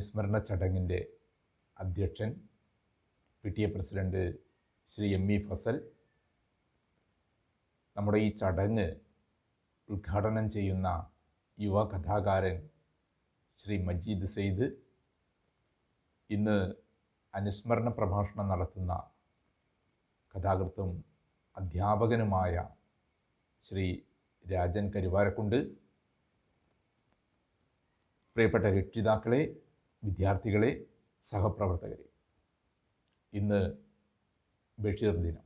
അനുസ്മരണ ചടങ്ങിൻ്റെ അധ്യക്ഷൻ PTA president Shri ME Fazal, നമ്മുടെ ഈ ചടങ്ങ് ഉദ്ഘാടനം ചെയ്യുന്ന യുവ കഥാകാരൻ ശ്രീ മജീദ് സെയ്ദ്, ഇന്ന് അനുസ്മരണ പ്രഭാഷണം നടത്തുന്ന കഥാകൃത്തും അധ്യാപകനുമായ ശ്രീ രാജൻ കരുവാരക്കുണ്ട്, പ്രിയപ്പെട്ട രക്ഷിതാക്കളെ, വിദ്യാർത്ഥികളെ, സഹപ്രവർത്തകരെ, ഇന്ന് ബഷീർ ദിനം.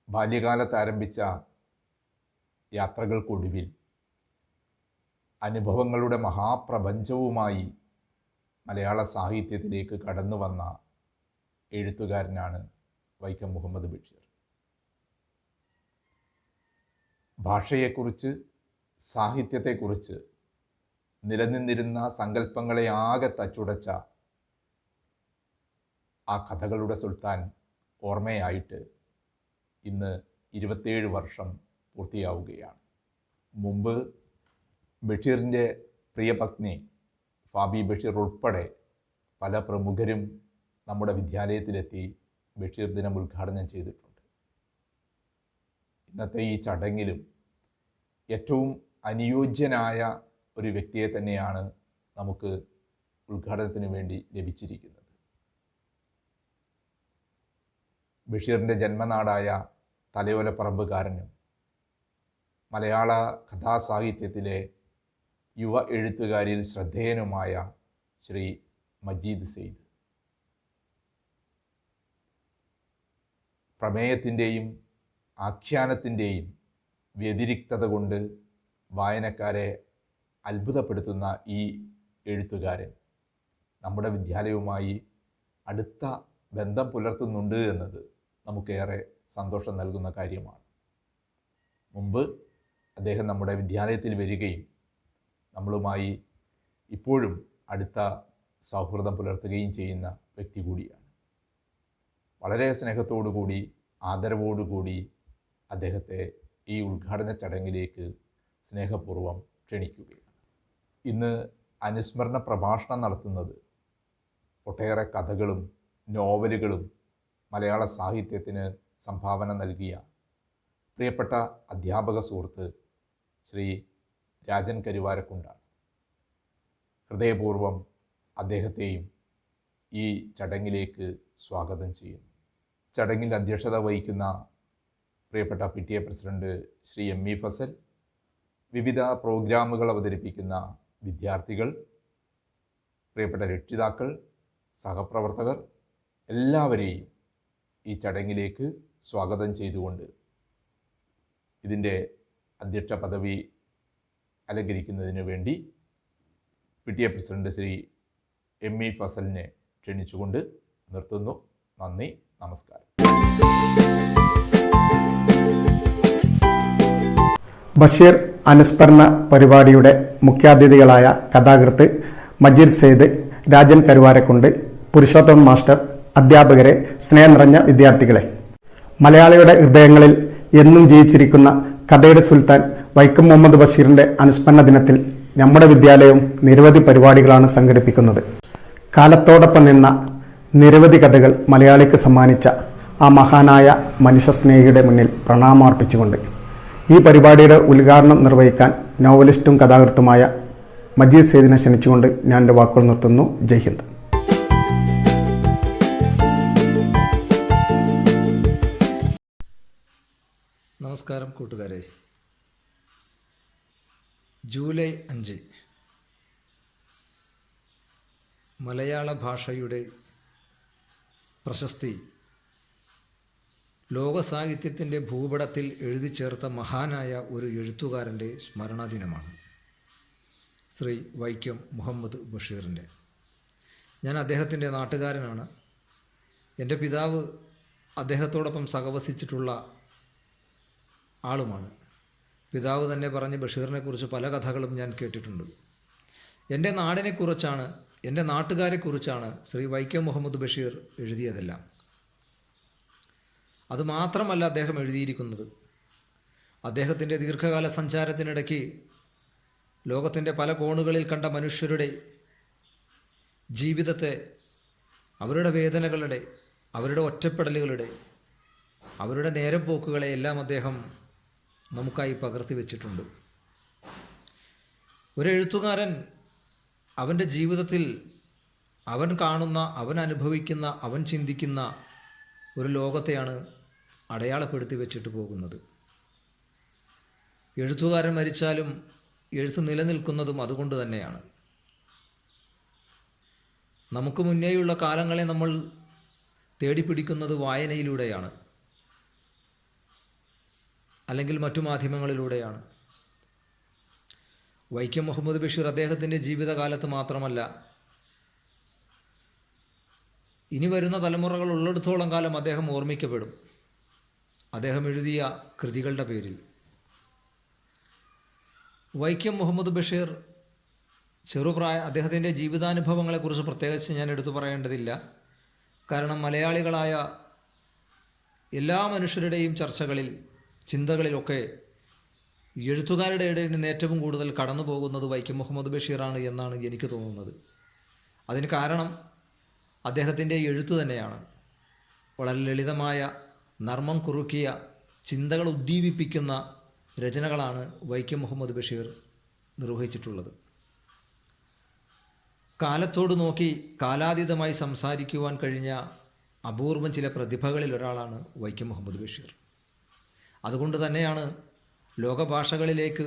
ബാല്യകാലത്ത് ആരംഭിച്ച യാത്രകൾക്കൊടുവിൽ അനുഭവങ്ങളുടെ മഹാപ്രപഞ്ചവുമായി മലയാള സാഹിത്യത്തിലേക്ക് കടന്നു വന്ന എഴുത്തുകാരനാണ് വൈക്കം മുഹമ്മദ് ബഷീർ. ഭാഷയെക്കുറിച്ച്, സാഹിത്യത്തെക്കുറിച്ച് നിലനിന്നിരുന്ന സങ്കല്പങ്ങളെ ആകെ തച്ചുടച്ച ആ കഥകളുടെ സുൽത്താൻ ഓർമ്മയായിട്ട് ഇന്ന് 27 വർഷം പൂർത്തിയാവുകയാണ്. മുമ്പ് ബഷീറിൻ്റെ പ്രിയപത്നി ഫാബി ബഷീർ ഉൾപ്പെടെ പല പ്രമുഖരും നമ്മുടെ വിദ്യാലയത്തിലെത്തി ബഷീർ ദിനം ഉദ്ഘാടനം ചെയ്തിട്ടുണ്ട്. ഇന്നത്തെ ഈ ചടങ്ങിലും ഏറ്റവും അനുയോജ്യനായ ഒരു വ്യക്തിയെ തന്നെയാണ് നമുക്ക് ഉദ്ഘാടനത്തിന് വേണ്ടി ലഭിച്ചിരിക്കുന്നത്. ബഷീറിൻ്റെ ജന്മനാടായ തലയോലപ്പറമ്പുകാരനും മലയാള കഥാസാഹിത്യത്തിലെ യുവ എഴുത്തുകാരിൽ ശ്രദ്ധേയനുമായ ശ്രീ മജീദ് സെയ്ദ്. പ്രമേയത്തിൻ്റെയും ആഖ്യാനത്തിൻ്റെയും വ്യതിരിക്തത കൊണ്ട് വായനക്കാരെ അത്ഭുതപ്പെടുത്തുന്ന ഈ എഴുത്തുകാരൻ നമ്മുടെ വിദ്യാലയവുമായി അടുത്ത ബന്ധം പുലർത്തുന്നുണ്ട് എന്നത് നമുക്കേറെ സന്തോഷം നൽകുന്ന കാര്യമാണ്. മുമ്പ് അദ്ദേഹം നമ്മുടെ വിദ്യാലയത്തിൽ വരികയും നമ്മളുമായി ഇപ്പോഴും അടുത്ത സൗഹൃദം പുലർത്തുകയും ചെയ്യുന്ന വ്യക്തി കൂടിയാണ്. വളരെ സ്നേഹത്തോടുകൂടി, ആദരവോടുകൂടി അദ്ദേഹത്തെ ഈ ഉദ്ഘാടന ചടങ്ങിലേക്ക് സ്നേഹപൂർവ്വം ക്ഷണിക്കുകയാണ്. ഇന്ന് അനുസ്മരണ പ്രഭാഷണം നടത്തുന്നത് ഒട്ടേറെ കഥകളും നോവലുകളും മലയാള സാഹിത്യത്തിന് സംഭാവന നൽകിയ പ്രിയപ്പെട്ട അധ്യാപക സുഹൃത്ത് ശ്രീ രാജൻ കരുവാരക്കുണ്ടാണ്. ഹൃദയപൂർവ്വം അദ്ദേഹത്തെയും ഈ ചടങ്ങിലേക്ക് സ്വാഗതം ചെയ്യുന്നു. ചടങ്ങിൽ അധ്യക്ഷത വഹിക്കുന്ന പ്രിയപ്പെട്ട PTA president Shri ME Fazal, വിവിധ പ്രോഗ്രാമുകൾ അവതരിപ്പിക്കുന്ന വിദ്യാർത്ഥികൾ, പ്രിയപ്പെട്ട രക്ഷിതാക്കൾ, സഹപ്രവർത്തകർ, എല്ലാവരെയും ഈ ചടങ്ങിലേക്ക് സ്വാഗതം ചെയ്തുകൊണ്ട് ഇതിൻ്റെ അധ്യക്ഷ പദവി അലങ്കരിക്കുന്നതിന് വേണ്ടി PTA പ്രസിഡന്റ് ശ്രീ ME ഫസലിനെ ക്ഷണിച്ചുകൊണ്ട് നിർത്തുന്നു. നന്ദി, നമസ്കാരം. ബഷീർ അനുസ്മരണ പരിപാടിയുടെ മുഖ്യാതിഥികളായ കഥാകൃത്ത് മജീദ് സെയ്ദ്, രാജൻ കരുവാരക്കുണ്ട്, പുരുഷോത്തമൻ മാസ്റ്റർ, അധ്യാപകരെ, സ്നേഹം നിറഞ്ഞ വിദ്യാർത്ഥികളെ, മലയാളിയുടെ ഹൃദയങ്ങളിൽ എന്നും ജീവിച്ചിരിക്കുന്ന കഥയുടെ സുൽത്താൻ വൈക്കം മുഹമ്മദ് ബഷീറിൻ്റെ അനുസ്മരണ ദിനത്തിൽ നമ്മുടെ വിദ്യാലയം നിരവധി പരിപാടികളാണ് സംഘടിപ്പിക്കുന്നത്. കാലത്തോടൊപ്പം നിന്ന നിരവധി കഥകൾ മലയാളിക്ക് സമ്മാനിച്ച ആ മഹാനായ മനുഷ്യസ്നേഹിയുടെ മുന്നിൽ പ്രണാമർപ്പിച്ചുകൊണ്ട് ഈ പരിപാടിയുടെ ഉദ്ഘാടനം നിർവഹിക്കാൻ നോവലിസ്റ്റും കഥാകൃത്തുമായ മജീദ് സെയ്ദിനെ ക്ഷണിച്ചുകൊണ്ട് ഞാൻ എൻ്റെ വാക്കുകൾ നിർത്തുന്നു. ജയ് ഹിന്ദ്. നമസ്കാരം കൂട്ടുകാരെ. ജൂലൈ 5 മലയാള ഭാഷയുടെ പ്രശസ്തി ലോകസാഹിത്യത്തിൻ്റെ ഭൂപടത്തിൽ എഴുതി ചേർത്ത മഹാനായ ഒരു എഴുത്തുകാരൻ്റെ സ്മരണാ ദിനമാണ്. ശ്രീ വൈക്കം മുഹമ്മദ് ബഷീറിൻ്റെ. ഞാൻ അദ്ദേഹത്തിൻ്റെ നാട്ടുകാരനാണ്. എൻ്റെ പിതാവ് അദ്ദേഹത്തോടൊപ്പം സഹവസിച്ചിട്ടുള്ള ആളുമാണ്. പിതാവ് തന്നെ പറഞ്ഞ് ബഷീറിനെക്കുറിച്ച് പല കഥകളും ഞാൻ കേട്ടിട്ടുണ്ട്. എൻ്റെ നാടിനെക്കുറിച്ചാണ്, എൻ്റെ നാട്ടുകാരെക്കുറിച്ചാണ് ശ്രീ വൈക്കം മുഹമ്മദ് ബഷീർ എഴുതിയതെല്ലാം. അതുമാത്രമല്ല അദ്ദേഹം എഴുതിയിരിക്കുന്നത്, അദ്ദേഹത്തിൻ്റെ ദീർഘകാല സഞ്ചാരത്തിനിടയ്ക്ക് ലോകത്തിൻ്റെ പല കോണുകളിൽ കണ്ട മനുഷ്യരുടെ ജീവിതത്തെ, അവരുടെ വേദനകളുടെ, അവരുടെ ഒറ്റപ്പെടലുകളുടെ, അവരുടെ നേരപ്പോക്കുകളെ എല്ലാം അദ്ദേഹം നമുക്കായി പകർത്തി വച്ചിട്ടുണ്ട്. ഒരു എഴുത്തുകാരൻ അവൻ്റെ ജീവിതത്തിൽ അവൻ കാണുന്ന, അവൻ അനുഭവിക്കുന്ന, അവൻ ചിന്തിക്കുന്ന ഒരു ലോകത്തെയാണ് അടയാളപ്പെടുത്തി വെച്ചിട്ട് പോകുന്നത്. എഴുത്തുകാരൻ മരിച്ചാലും എഴുത്ത് നിലനിൽക്കുന്നതും അതുകൊണ്ട് തന്നെയാണ്. നമുക്ക് മുന്നേയുള്ള കാലങ്ങളെ നമ്മൾ തേടിപ്പിടിക്കുന്നത് വായനയിലൂടെയാണ്, അല്ലെങ്കിൽ മറ്റു മാധ്യമങ്ങളിലൂടെയാണ്. വൈക്കം മുഹമ്മദ് ബഷീർ അദ്ദേഹത്തിൻ്റെ ജീവിതകാലത്ത് മാത്രമല്ല, ഇനി വരുന്ന തലമുറകൾ ഉള്ളിടത്തോളം കാലം അദ്ദേഹം ഓർമ്മിക്കപ്പെടും അദ്ദേഹം എഴുതിയ കൃതികളുടെ പേരിൽ. വൈക്കം മുഹമ്മദ് ബഷീർ അദ്ദേഹത്തിൻ്റെ ജീവിതാനുഭവങ്ങളെക്കുറിച്ച് പ്രത്യേകിച്ച് ഞാൻ എടുത്തു പറയേണ്ടതില്ല. കാരണം മലയാളികളായ എല്ലാ മനുഷ്യരുടെയും ചർച്ചകളിൽ, ചിന്തകളിലൊക്കെ എഴുത്തുകാരുടെ ഇടയിൽ നിന്ന് ഏറ്റവും കൂടുതൽ കടന്നു പോകുന്നത് വൈക്കം മുഹമ്മദ് ബഷീറാണ് എന്നാണ് എനിക്ക് തോന്നുന്നത്. അതിന് കാരണം അദ്ദേഹത്തിൻ്റെ എഴുത്തു തന്നെയാണ്. വളരെ ലളിതമായ, നർമ്മം കുറുക്കിയ, ചിന്തകൾ ഉദ്ദീപിപ്പിക്കുന്ന രചനകളാണ് വൈക്കം മുഹമ്മദ് ബഷീർ നിർവഹിച്ചിട്ടുള്ളത്. കാലത്തോട് നോക്കി കാലാതീതമായി സംസാരിക്കുവാൻ കഴിഞ്ഞ അപൂർവം ചില പ്രതിഭകളിൽ ഒരാളാണ് വൈക്കം മുഹമ്മദ് ബഷീർ. അതുകൊണ്ട് തന്നെയാണ് ലോകഭാഷകളിലേക്ക്,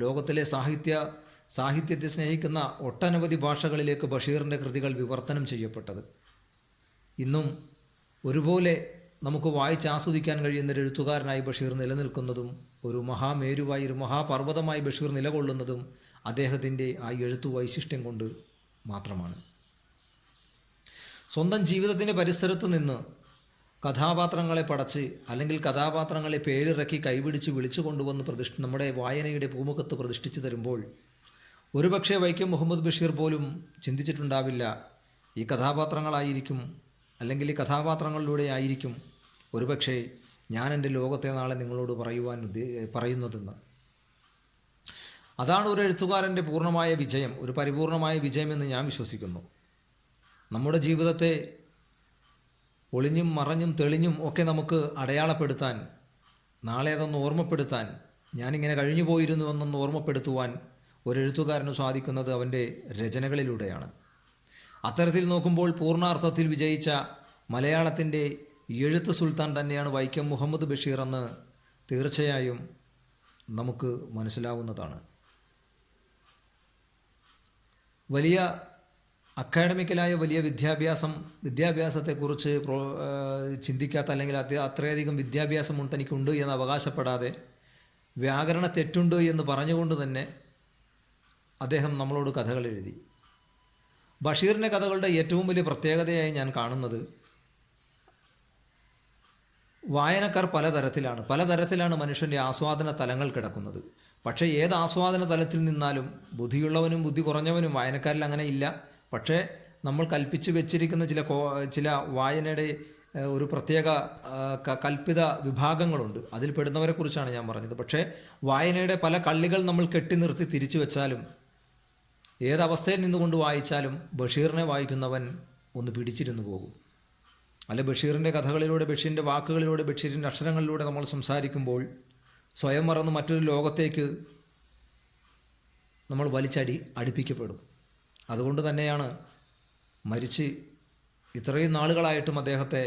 ലോകത്തിലെ സാഹിത്യത്തെ സ്നേഹിക്കുന്ന ഒട്ടനവധി ഭാഷകളിലേക്ക് ബഷീറിൻ്റെ കൃതികൾ വിവർത്തനം ചെയ്യപ്പെട്ടത്. ഇന്നും ഒരുപോലെ നമുക്ക് വായിച്ചാസ്വദിക്കാൻ കഴിയുന്ന ഒരു എഴുത്തുകാരനായി ബഷീർ നിലനിൽക്കുന്നതും, ഒരു മഹാമേരുവായി, ഒരു മഹാപർവ്വതമായി ബഷീർ നിലകൊള്ളുന്നതും അദ്ദേഹത്തിൻ്റെ ആ എഴുത്തു വൈശിഷ്ട്യം കൊണ്ട് മാത്രമാണ്. സ്വന്തം ജീവിതത്തിൻ്റെ പരിസരത്ത് നിന്ന് കഥാപാത്രങ്ങളെ പടച്ച്, അല്ലെങ്കിൽ കഥാപാത്രങ്ങളെ പേരിറക്കി കൈപിടിച്ച് വിളിച്ചു കൊണ്ടുവന്ന് നമ്മുടെ വായനയുടെ പൂമുഖത്ത് പ്രതിഷ്ഠിച്ചു തരുമ്പോൾ ഒരുപക്ഷെ വൈക്കം മുഹമ്മദ് ബഷീർ പോലും ചിന്തിച്ചിട്ടുണ്ടാവില്ല ഈ കഥാപാത്രങ്ങളായിരിക്കും, അല്ലെങ്കിൽ ഈ കഥാപാത്രങ്ങളിലൂടെ ആയിരിക്കും ഒരുപക്ഷെ ഞാൻ എൻ്റെ ലോകത്തെ നാളെ നിങ്ങളോട് പറയുന്നതെന്ന്. അതാണ് ഒരു എഴുത്തുകാരൻ്റെ പൂർണ്ണമായ വിജയം, ഒരു പരിപൂർണമായ വിജയമെന്ന് ഞാൻ വിശ്വസിക്കുന്നു. നമ്മുടെ ജീവിതത്തെ ഒളിഞ്ഞും മറഞ്ഞും തെളിഞ്ഞും ഒക്കെ നമുക്ക് അടയാളപ്പെടുത്താൻ, നാളെ അതൊന്ന് ഓർമ്മപ്പെടുത്താൻ, ഞാനിങ്ങനെ കഴിഞ്ഞു പോയിരുന്നു എന്നൊന്ന് ഓർമ്മപ്പെടുത്തുവാൻ ഒരു എഴുത്തുകാരന് സാധിക്കുന്നത് അവൻ്റെ രചനകളിലൂടെയാണ്. അത്തരത്തിൽ നോക്കുമ്പോൾ പൂർണ്ണാർത്ഥത്തിൽ വിജയിച്ച മലയാളത്തിൻ്റെ എഴുത്ത് സുൽത്താൻ തന്നെയാണ് വൈക്കം മുഹമ്മദ് ബഷീർ എന്ന് തീർച്ചയായും നമുക്ക് മനസ്സിലാവുന്നതാണ്. വലിയ അക്കാഡമിക്കലായ വലിയ വിദ്യാഭ്യാസത്തെക്കുറിച്ച് ചിന്തിക്കാത്ത, അല്ലെങ്കിൽ അത്രയധികം വിദ്യാഭ്യാസം തനിക്കുണ്ട് എന്ന് അവകാശപ്പെടാതെ വ്യാകരണ തെറ്റുണ്ട് എന്ന് പറഞ്ഞുകൊണ്ട് തന്നെ അദ്ദേഹം നമ്മളോട് കഥകൾ എഴുതി. ബഷീറിൻ്റെ കഥകളുടെ ഏറ്റവും വലിയ പ്രത്യേകതയായി ഞാൻ കാണുന്നത്, വായനക്കാർ പലതരത്തിലാണ് മനുഷ്യൻ്റെ ആസ്വാദന തലങ്ങൾ കിടക്കുന്നത്. പക്ഷേ ഏത് ആസ്വാദന തലത്തിൽ നിന്നാലും ബുദ്ധിയുള്ളവനും ബുദ്ധി കുറഞ്ഞവനും വായനക്കാരിൽ അങ്ങനെ ഇല്ല. പക്ഷേ നമ്മൾ കൽപ്പിച്ചു വെച്ചിരിക്കുന്ന ചില വായനയുടെ ഒരു പ്രത്യേക കൽപ്പിത വിഭാഗങ്ങളുണ്ട്. അതിൽ പെടുന്നവരെക്കുറിച്ചാണ് ഞാൻ പറഞ്ഞത്. പക്ഷേ വായനയുടെ പല കള്ളികൾ നമ്മൾ കെട്ടി നിർത്തി തിരിച്ചു വെച്ചാലും, ഏതവസ്ഥയിൽ നിന്നുകൊണ്ട് വായിച്ചാലും ബഷീറിനെ വായിക്കുന്നവൻ ഒന്ന് പിടിച്ചിരുന്നു പോകും. അല്ല, ബഷീറിൻ്റെ കഥകളിലൂടെ, ബഷീറിൻ്റെ വാക്കുകളിലൂടെ, ബഷീറിൻ്റെ അക്ഷരങ്ങളിലൂടെ നമ്മൾ സംസാരിക്കുമ്പോൾ സ്വയം മറന്ന് മറ്റൊരു ലോകത്തേക്ക് നമ്മൾ അടുപ്പിക്കപ്പെടും. അതുകൊണ്ട് തന്നെയാണ് മരിച്ച് ഇത്രയും നാളുകളായിട്ടും അദ്ദേഹത്തെ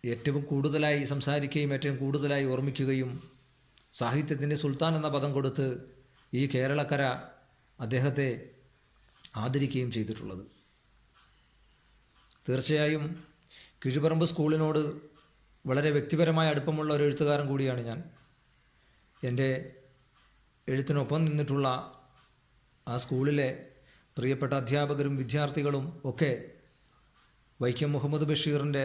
ഏറ്റവും കൂടുതലായി സംസാരിക്കുകയും ഏറ്റവും കൂടുതലായി ഓർമ്മിക്കുകയും സാഹിത്യത്തിൻ്റെ സുൽത്താൻ എന്ന പദം കൊടുത്ത് ഈ കേരളക്കര അദ്ദേഹത്തെ ആദരിക്കുകയും ചെയ്തിട്ടുള്ളത്. തീർച്ചയായും കിഴിപറമ്പ് സ്കൂളിനോട് വളരെ വ്യക്തിപരമായ അടുപ്പമുള്ള ഒരു എഴുത്തുകാരൻ കൂടിയാണ് ഞാൻ. എൻ്റെ എഴുത്തിനൊപ്പം നിന്നിട്ടുള്ള ആ സ്കൂളിലെ പ്രിയപ്പെട്ട അധ്യാപകരും വിദ്യാർത്ഥികളും ഒക്കെ വൈക്കം മുഹമ്മദ് ബഷീറിൻ്റെ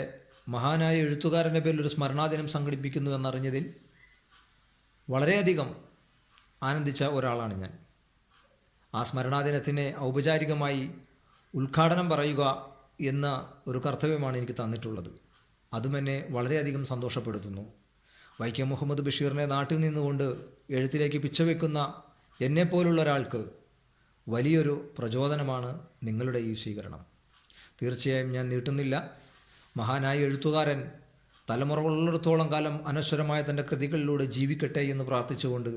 മഹാനായ എഴുത്തുകാരൻ്റെ പേരിൽ ഒരു സ്മരണാദിനം സംഘടിപ്പിക്കുന്നു എന്നറിഞ്ഞതിൽ വളരെയധികം ആനന്ദിച്ച ഒരാളാണ് ഞാൻ. ആ സ്മരണാദിനത്തിനെ ഔപചാരികമായി ഉദ്ഘാടനം പറയുക എന്ന ഒരു കർത്തവ്യമാണ് എനിക്ക് തന്നിട്ടുള്ളത്. അതും എന്നെ വളരെയധികം സന്തോഷപ്പെടുത്തുന്നു. വൈക്കം മുഹമ്മദ് ബഷീറിനെ നാട്ടിൽ നിന്നുകൊണ്ട് എഴുത്തിലേക്ക് പിച്ചവെക്കുന്ന എന്നെപ്പോലുള്ള ഒരാൾക്ക് വലിയൊരു പ്രചോദനമാണ് നിങ്ങളുടെ ഈ സ്വീകരണം. തീർച്ചയായും ഞാൻ നീട്ടുന്നില്ല. മഹാനായ എഴുത്തുകാരൻ തലമുറകളുള്ളിടത്തോളം കാലം അനശ്വരമായ തൻ്റെ കൃതികളിലൂടെ ജീവിക്കട്ടെ എന്ന് പ്രാർത്ഥിച്ചുകൊണ്ട്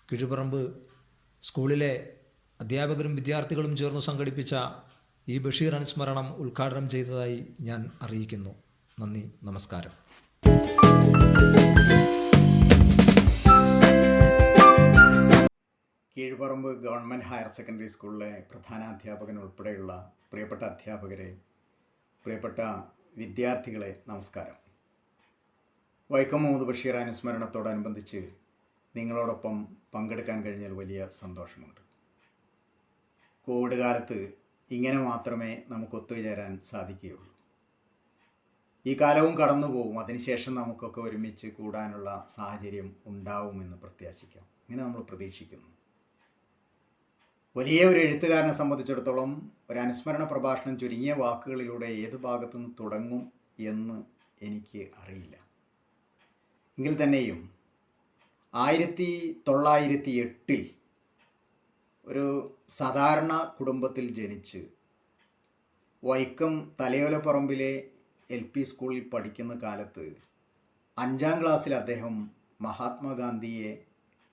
കിഴുപറമ്പ് സ്കൂളിലെ അധ്യാപകരും വിദ്യാർത്ഥികളും ചേർന്ന് സംഘടിപ്പിച്ച ഈ ബഷീർ അനുസ്മരണം ഉദ്ഘാടനം ചെയ്തതായി ഞാൻ അറിയിക്കുന്നു. നന്ദി, നമസ്കാരം. കീഴ്പറമ്പ് ഗവൺമെൻറ് ഹയർ സെക്കൻഡറി സ്കൂളിലെ പ്രധാനാധ്യാപകൻ ഉൾപ്പെടെയുള്ള പ്രിയപ്പെട്ട അധ്യാപകരെ, പ്രിയപ്പെട്ട വിദ്യാർത്ഥികളെ, നമസ്കാരം. വൈക്കം മുഹമ്മദ് ബഷീർ അനുസ്മരണത്തോടനുബന്ധിച്ച് നിങ്ങളോടൊപ്പം പങ്കെടുക്കാൻ കഴിഞ്ഞാൽ വലിയ സന്തോഷമുണ്ട്. കോവിഡ് കാലത്ത് ഇങ്ങനെ മാത്രമേ നമുക്ക് ഒത്തുചേരാൻ സാധിക്കുകയുള്ളൂ. ഈ കാലവും കടന്നു പോകും. അതിനുശേഷം നമുക്കൊക്കെ ഒരുമിച്ച് കൂടാനുള്ള സാഹചര്യം ഉണ്ടാവുമെന്ന് പ്രത്യാശിക്കാം. ഇങ്ങനെ നമ്മൾ പ്രതീക്ഷിക്കുന്നു. വലിയ ഒരു എഴുത്തുകാരനെ സംബന്ധിച്ചിടത്തോളം ഒരു അനുസ്മരണ പ്രഭാഷണം ചുരുങ്ങിയ വാക്കുകളിലൂടെ ഏത് ഭാഗത്തു നിന്ന് തുടങ്ങും എന്ന് എനിക്ക് അറിയില്ല. എങ്കിൽ തന്നെയും 1908 ഒരു സാധാരണ കുടുംബത്തിൽ ജനിച്ച് വൈക്കം തലയോലപ്പറമ്പിലെ LP സ്കൂളിൽ പഠിക്കുന്ന കാലത്ത് 5ാം ക്ലാസ്സിൽ അദ്ദേഹം മഹാത്മാഗാന്ധിയെ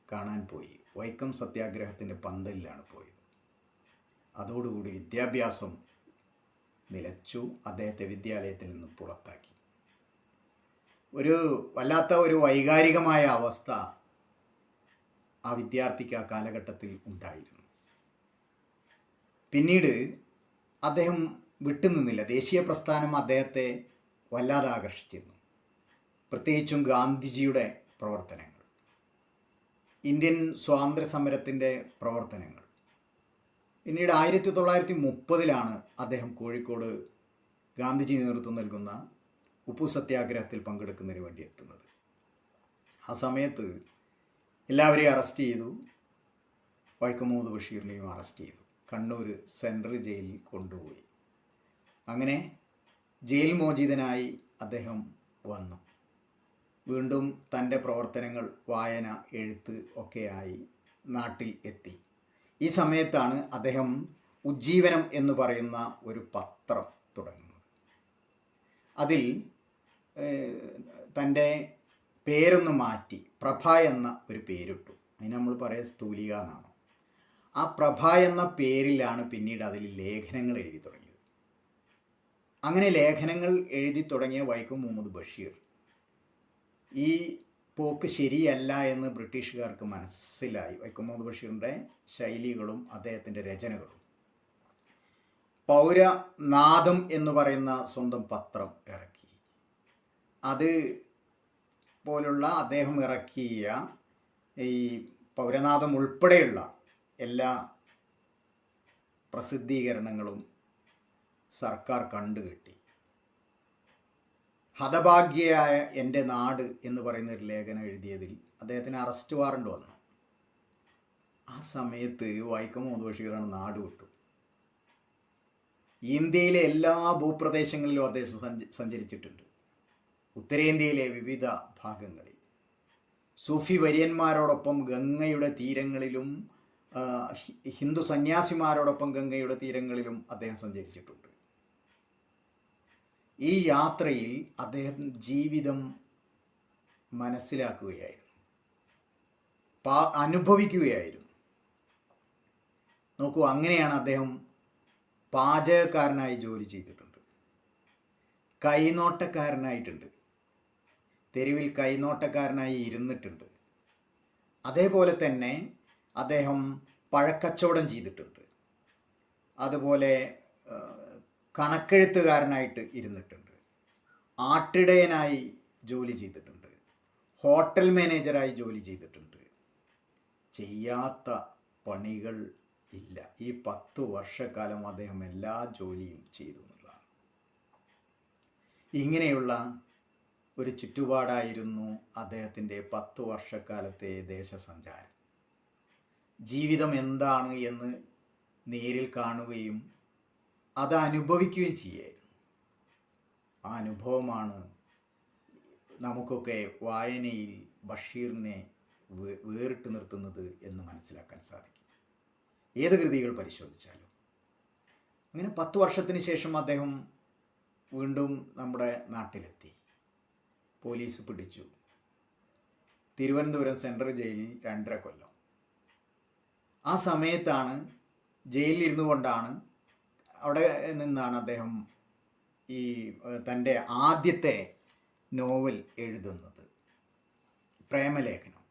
കാണാൻ പോയി. വൈക്കം സത്യാഗ്രഹത്തിൻ്റെ പന്തലിലാണ് പോയത്. അതോടുകൂടി വിദ്യാഭ്യാസം നിലച്ചു. അദ്ദേഹത്തെ വിദ്യാലയത്തിൽ നിന്ന് പുറത്താക്കി. ഒരു വല്ലാത്ത ഒരു വൈകാരികമായ അവസ്ഥ ആ വിദ്യാർത്ഥിക്ക് ആ കാലഘട്ടത്തിൽ ഉണ്ടായിരുന്നു. പിന്നീട് അദ്ദേഹം വിട്ടുനിന്നില്ല. ദേശീയ പ്രസ്ഥാനം അദ്ദേഹത്തെ വല്ലാതെ ആകർഷിച്ചിരുന്നു. പ്രത്യേകിച്ചും ഗാന്ധിജിയുടെ പ്രവർത്തനങ്ങൾ, ഇന്ത്യൻ സ്വാതന്ത്ര്യ സമരത്തിൻ്റെ പ്രവർത്തനങ്ങൾ. പിന്നീട് 1930 അദ്ദേഹം കോഴിക്കോട് ഗാന്ധിജി നേതൃത്വം നൽകുന്ന ഉപ്പു സത്യാഗ്രഹത്തിൽ പങ്കെടുക്കുന്നതിന് വേണ്ടി എത്തുന്നത്. ആ സമയത്ത് എല്ലാവരെയും അറസ്റ്റ് ചെയ്തു. വൈക്കം മുഹമ്മദ് ബഷീറിനെയും അറസ്റ്റ് ചെയ്തു. കണ്ണൂർ സെൻട്രൽ ജയിലിൽ കൊണ്ടുപോയി. അങ്ങനെ ജയിൽ മോചിതനായി അദ്ദേഹം വന്നു. വീണ്ടും തൻ്റെ പ്രവർത്തനങ്ങൾ, വായന, എഴുത്ത് ഒക്കെയായി നാട്ടിൽ എത്തി. ഈ സമയത്താണ് അദ്ദേഹം ഉജ്ജീവനം എന്ന് പറയുന്ന ഒരു പത്രം തുടങ്ങുന്നത്. അതിൽ തൻ്റെ പേരൊന്ന് മാറ്റി പ്രഭ എന്ന ഒരു പേരിട്ടു. അതിന് നമ്മൾ പറയുക സ്തൂലിക എന്നാണ്. ആ പ്രഭ എന്ന പേരിലാണ് പിന്നീട് അതിൽ ലേഖനങ്ങൾ എഴുതി തുടങ്ങിയത്. അങ്ങനെ ലേഖനങ്ങൾ എഴുതി തുടങ്ങിയ വൈക്കം മുഹമ്മദ് ബഷീർ ഈ പോക്ക് ശരിയല്ല എന്ന് ബ്രിട്ടീഷുകാർക്ക് മനസ്സിലായി. വൈക്കം മുഹമ്മദ് ബഷീറിൻ്റെ ശൈലികളും അദ്ദേഹത്തിൻ്റെ രചനകളും. പൗരനാദം എന്ന് പറയുന്ന സ്വന്തം പത്രം ഇറക്കി. അത് പോലുള്ള അദ്ദേഹം ഇറക്കിയ ഈ പൗരനാദം ഉൾപ്പെടെയുള്ള എല്ലാ പ്രസിദ്ധീകരണങ്ങളും സർക്കാർ കണ്ടുകെട്ടി. ഹതഭാഗ്യയായ എൻ്റെ നാട് എന്ന് പറയുന്ന ഒരു ലേഖനം എഴുതിയതിൽ അദ്ദേഹത്തിന് അറസ്റ്റ് വാറണ്ട് വന്നു. ആ സമയത്ത് വൈക്കം മുഹമ്മദ് ബഷീറാണ് നാട് വിട്ടു. ഇന്ത്യയിലെ എല്ലാ ഭൂപ്രദേശങ്ങളിലും അദ്ദേഹം സഞ്ചരിച്ചിട്ടുണ്ട്. ഉത്തരേന്ത്യയിലെ വിവിധ ഭാഗങ്ങളിൽ സൂഫി വര്യന്മാരോടൊപ്പം ഗംഗയുടെ തീരങ്ങളിലും ഹിന്ദു സന്യാസിമാരോടൊപ്പം ഗംഗയുടെ തീരങ്ങളിലും അദ്ദേഹം സഞ്ചരിച്ചിട്ടുണ്ട്. ഈ യാത്രയിൽ അദ്ദേഹം ജീവിതം മനസ്സിലാക്കുകയായിരുന്നു, അനുഭവിക്കുകയായിരുന്നു. നോക്കൂ, അങ്ങനെയാണ് അദ്ദേഹം പാചകക്കാരനായി ജോലി ചെയ്തിട്ടുണ്ട്, കൈനോട്ടക്കാരനായിട്ടുണ്ട്, തെരുവിൽ കൈനോട്ടക്കാരനായി ഇരുന്നിട്ടുണ്ട്. അതേപോലെ തന്നെ അദ്ദേഹം പഴക്കച്ചവടം ചെയ്തിട്ടുണ്ട്. അതുപോലെ കണക്കെഴുത്തുകാരനായിട്ട് ഇരുന്നിട്ടുണ്ട്, ആട്ടിടയനായി ജോലി ചെയ്തിട്ടുണ്ട്, ഹോട്ടൽ മാനേജറായി ജോലി ചെയ്തിട്ടുണ്ട്. ചെയ്യാത്ത പണികൾ ഇല്ല. ഈ 10 വർഷക്കാലം അദ്ദേഹം എല്ലാ ജോലിയും ചെയ്തു എന്നുള്ളതാണ്. ഇങ്ങനെയുള്ള ഒരു ചുറ്റുപാടായിരുന്നു അദ്ദേഹത്തിൻ്റെ 10 വർഷക്കാലത്തെ ദേശസഞ്ചാരം. ജീവിതം എന്താണ് എന്ന് നേരിൽ കാണുകയും അത് അനുഭവിക്കുകയും ചെയ്യായിരുന്നു. ആ അനുഭവമാണ് നമുക്കൊക്കെ വായനയിൽ ബഷീറിനെ വേറിട്ട് നിർത്തുന്നത് എന്ന് മനസ്സിലാക്കാൻ സാധിക്കും. ഏത് കൃതികൾ പരിശോധിച്ചാലും. അങ്ങനെ 10 വർഷത്തിന് ശേഷം അദ്ദേഹം വീണ്ടും നമ്മുടെ നാട്ടിലെത്തി. പോലീസ് പിടിച്ചു. തിരുവനന്തപുരം സെൻട്രൽ ജയിലിൽ 2.5 കൊല്ലം. ആ സമയത്താണ് ജയിലിലിരുന്നു കൊണ്ടാണ് അവിടെ നിന്നാണ് അദ്ദേഹം ഈ തൻ്റെ ആദ്യത്തെ നോവൽ എഴുതുന്നത്, പ്രേമലേഖനം.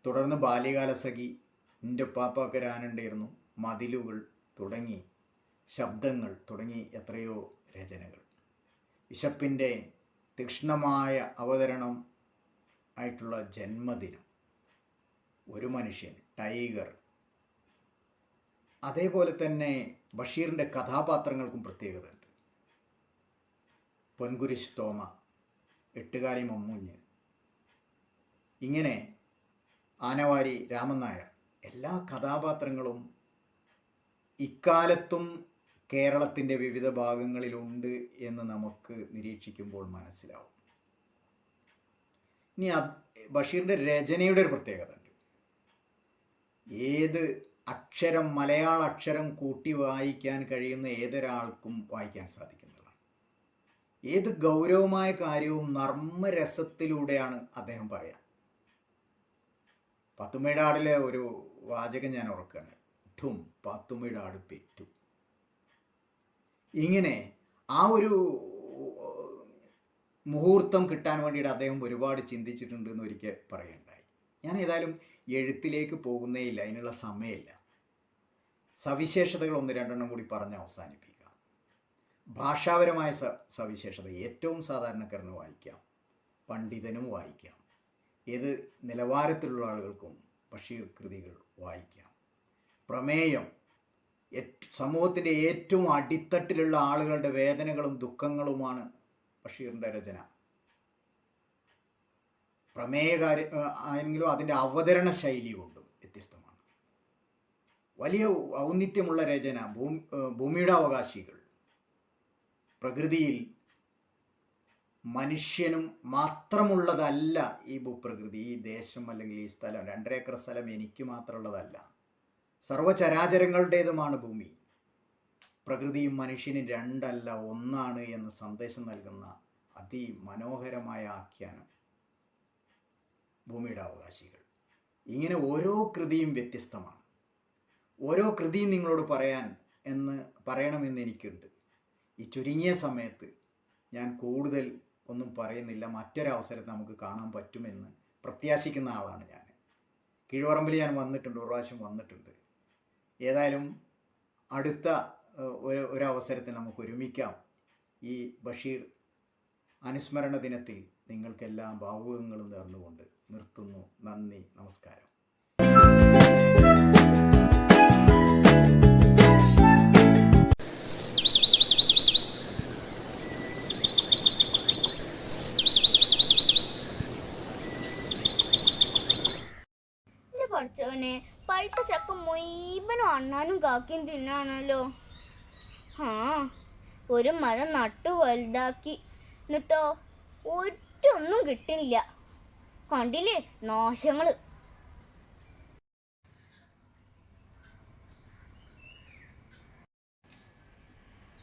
തുടർന്ന് ബാല്യകാലസഖി, എൻ്റെ ഉപ്പാപ്പാക്കൊരാനുണ്ടായിരുന്നു, മതിലുകൾ തുടങ്ങി ശബ്ദങ്ങൾ തുടങ്ങി എത്രയോ രചനകൾ. വിശപ്പിൻ്റെ തീക്ഷ്ണമായ അവതരണം ആയിട്ടുള്ള ജന്മദിനം, ഒരു മനുഷ്യൻ, ടൈഗർ. അതേപോലെ തന്നെ ബഷീറിൻ്റെ കഥാപാത്രങ്ങൾക്കും പ്രത്യേകതയുണ്ട്. പൊൻകുരിശ് തോമ, എട്ടുകാലി മമ്മൂഞ്ഞ്, ഇങ്ങനെ ആനവാരി രാമൻ നായർ, എല്ലാ കഥാപാത്രങ്ങളും ഇക്കാലത്തും കേരളത്തിൻ്റെ വിവിധ ഭാഗങ്ങളിലുണ്ട് എന്ന് നമുക്ക് നിരീക്ഷിക്കുമ്പോൾ മനസ്സിലാവും. ഇനി ബഷീറിൻ്റെ രചനയുടെ ഒരു പ്രത്യേകത ഉണ്ട്. ഏത് അക്ഷരം, മലയാള അക്ഷരം കൂട്ടി വായിക്കാൻ കഴിയുന്ന ഏതൊരാൾക്കും വായിക്കാൻ സാധിക്കുന്നതാണ്. ഏത് ഗൗരവമായ കാര്യവും നർമ്മരസത്തിലൂടെയാണ് അദ്ദേഹം പറയാം. പാത്തുമ്മയുടെ ആടിലെ ഒരു വാചകം ഞാൻ ഓർക്കുകയാണ്, ഠും പാത്തുമ്മയുടെ ആട് പെറ്റു. ഇങ്ങനെ ആ ഒരു മുഹൂർത്തം കിട്ടാൻ വേണ്ടിയിട്ട് അദ്ദേഹം ഒരുപാട് ചിന്തിച്ചിട്ടുണ്ട് എന്ന് ഒരിക്കൽ പറയുണ്ടായി. ഞാൻ ഏതായാലും എഴുത്തിലേക്ക് പോകുന്നേയില്ല, അതിനുള്ള സമയമില്ല. സവിശേഷതകൾ 1-2 കൂടി പറഞ്ഞ് അവസാനിപ്പിക്കാം. ഭാഷാപരമായ സവിശേഷത ഏറ്റവും സാധാരണക്കാരന് വായിക്കാം, പണ്ഡിതനും വായിക്കാം, ഏത് നിലവാരത്തിലുള്ള ആളുകൾക്കും ബഷീർ കൃതികൾ വായിക്കാം. പ്രമേയം, സമൂഹത്തിൻ്റെ ഏറ്റവും അടിത്തട്ടിലുള്ള ആളുകളുടെ വേദനകളും ദുഃഖങ്ങളുമാണ് ബഷീറിൻ്റെ രചന. ആയെങ്കിലും അതിൻ്റെ അവതരണ ശൈലി കൊണ്ടും വ്യത്യസ്തമാണ്. വലിയ ഔന്നിത്യമുള്ള രചന. ഭൂമിയുടെ അവകാശികൾ, പ്രകൃതിയിൽ മനുഷ്യനും മാത്രമുള്ളതല്ല ഈ ഭൂപ്രകൃതി, ഈ ദേശം അല്ലെങ്കിൽ ഈ സ്ഥലം, 2 ഏക്കർ സ്ഥലം എനിക്ക് മാത്രമുള്ളതല്ല, സർവചരാചരങ്ങളുടേതുമാണ് ഭൂമി. പ്രകൃതിയും മനുഷ്യനും 2 അല്ല 1 എന്ന് സന്ദേശം നൽകുന്ന അതിമനോഹരമായ ആഖ്യാനം ഭൂമിയുടെ അവകാശികൾ. ഇങ്ങനെ ഓരോ കൃതിയും വ്യത്യസ്തമാണ്. ഓരോ കൃതിയും നിങ്ങളോട് പറയണമെന്ന് എനിക്കുണ്ട്. ഈ ചുരുങ്ങിയ സമയത്ത് ഞാൻ കൂടുതൽ ഒന്നും പറയുന്നില്ല. മറ്റൊരവസരത്തിൽ നമുക്ക് കാണാൻ പറ്റുമെന്ന് പ്രത്യാശിക്കുന്ന ആളാണ് ഞാൻ. കീഴ്പറമ്പിൽ ഞാൻ വന്നിട്ടുണ്ട്, ഒരു പ്രാവശ്യം വന്നിട്ടുണ്ട്. ഏതായാലും അടുത്ത ഒരവസരത്തിൽ നമുക്ക് ഒരുമിക്കാം. ഈ ബഷീർ അനുസ്മരണ ദിനത്തിൽ നിങ്ങൾക്കെല്ലാം ഭാവുകങ്ങളും നേർന്നുകൊണ്ട് നിർത്തുന്നു. നന്ദി, നമസ്കാരം. പഠിച്ചവനെ, പഴുത്ത ചക്ക മുഴുവനും അണ്ണാനും കാക്കിയും തിന്നാണല്ലോ. ഒരു മരം നട്ടു വലുതാക്കി, എന്നിട്ടോ ഒറ്റൊന്നും കിട്ടില്ല. കണ്ടില്ലേ നാശങ്ങള്.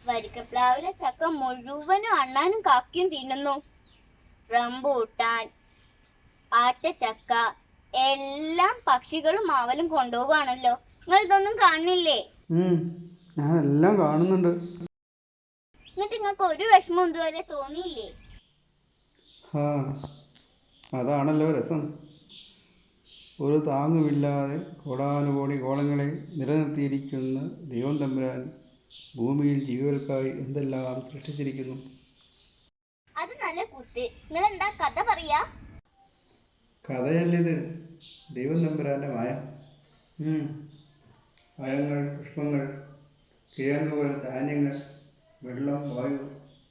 വരിക്കപ്ലാവിലെ ചക്ക മുഴുവനും അണ്ണാനും കാക്കിയും തിന്നുന്നു. റംബൂട്ടാൻ, ആറ്റച്ചക്ക എല്ലാം പക്ഷികളും മാവലും കൊണ്ടുപോകുകയാണല്ലോ. നിങ്ങൾ ഇതൊന്നും കാണുന്നില്ലേ? ഞാൻ എല്ലാം കാണുന്നുണ്ട്. എന്നിട്ട് നിങ്ങൾക്ക് ഒരു വിഷമം ഇതുവരെ തോന്നിയില്ലേ? അതാണല്ലോ രസം. ഒരു താങ്ങുമില്ലാതെ കോടാനുകോടി കോളങ്ങളെ നിലനിർത്തിയിരിക്കുന്ന ദൈവം തമ്പുരാൻ ഭൂമിയിൽ ജീവികൾക്കായി എന്തെല്ലാം സൃഷ്ടിച്ചിരിക്കുന്നു. അത് നല്ല കൂത്ത്. നിങ്ങൾ എന്താ കഥ പറയാ? കഥയല്ലിത്, ദൈവം തമ്പുരാന്റെ മായ. പഴങ്ങൾ, പുഷ്പങ്ങൾ, കിഴങ്ങുകൾ, ധാന്യങ്ങൾ, വെള്ളം, വായു,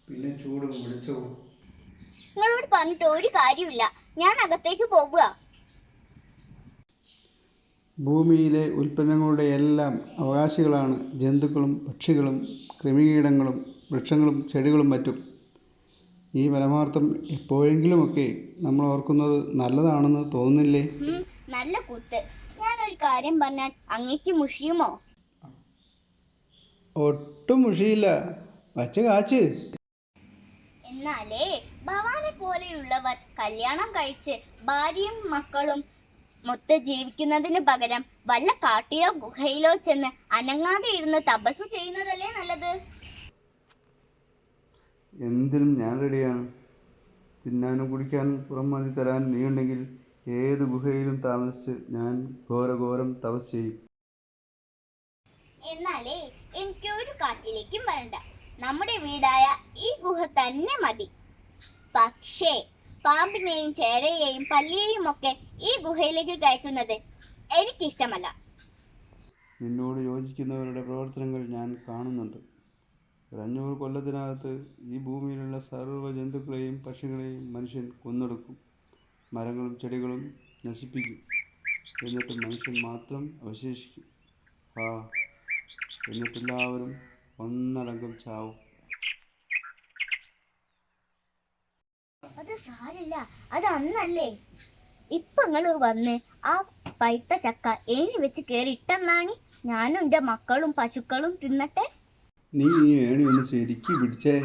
പിന്നെ ചൂടും വെളിച്ചവും. നിങ്ങളോട് പറഞ്ഞിട്ട് ഒരു കാര്യമില്ല. ഞാൻ അകത്തേക്ക് പോകുക. ഭൂമിയിലെ ഉൽപ്പന്നങ്ങളുടെ എല്ലാം അവകാശികളാണ് ജന്തുക്കളും പക്ഷികളും കൃമികീടങ്ങളും വൃക്ഷങ്ങളും ചെടികളും മറ്റും. ഈ പരമാർത്ഥം എപ്പോഴെങ്കിലുമൊക്കെ നമ്മൾ ഓർക്കുന്നത് നല്ലതാണെന്ന് തോന്നുന്നില്ലേ? നല്ല കൂത്ത്. ഞാൻ ഞാനൊരു കാര്യം പറഞ്ഞാൽ അങ്ങേക്ക് മുഷിയുമോ? ഒട്ടും മുഷിയില്ല. വച്ച് കാച്ച്. എന്നാലേ ഭവാനെ പോലെയുള്ളവർ കല്യാണം കഴിച്ച് ഭാര്യയും മക്കളും മൊത്തം ജീവിക്കുന്നതിന് പകരം വല്ല കാട്ടിലോ ഗുഹയിലോ ചെന്ന് അനങ്ങാതെ ഇരുന്ന് തപസ് ചെയ്യുന്നതല്ലേ നല്ലത്. എന്തിനും ഞാൻ റെഡിയാണ്. തിന്നാനും കുടിക്കാനും പുറം മതി തരാൻ നീയുണ്ടെങ്കിൽ ഏത് ഗുഹയിലും താമസിച്ച് ഞാൻ ഘോരഘോരം തപസ് ചെയ്യും. എന്നാലേ എനിക്ക് ഒരു കാട്ടിലേക്കും വരണ്ട. നമ്മുടെ വീടായ ഈ ഗുഹ തന്നെ മതി. പക്ഷേ പാമ്പിനെയും ചേരയെയും പല്ലിയെയും ഒക്കെ ഈ ഗുഹയിലേക്ക് കയറ്റുന്നത് എനിക്കിഷ്ടമല്ല. നിന്നോട് യോജിക്കുന്നവരുടെ പ്രവർത്തനങ്ങൾ ഞാൻ കാണുന്നുണ്ട്. 500 കൊല്ലത്തിനകത്ത് ഈ ഭൂമിയിലുള്ള സർവ്വ ജന്തുക്കളെയും പക്ഷികളെയും മനുഷ്യൻ കൊന്നൊടുക്കും. മരങ്ങളും ചെടികളും നശിപ്പിക്കും. എന്നിട്ട് മനുഷ്യൻ മാത്രം അവശേഷിക്കും. ആ എന്നിട്ടെല്ലാവരും ഒന്നടങ്കം ചാവും. അത് സാരില്ല, അത് അന്നല്ലേ. ഇപ്പൊ നിങ്ങള് വന്ന് ആ പൈത്ത ചക്ക ഏണി വെച്ച് കേറിട്ടെന്നാണ് ഞാനും എന്റെ മക്കളും പശുക്കളും തിന്നട്ടെ. നീ ഈ ഏണി ഒന്ന് ശരിക്ക് പിടിച്ചേ.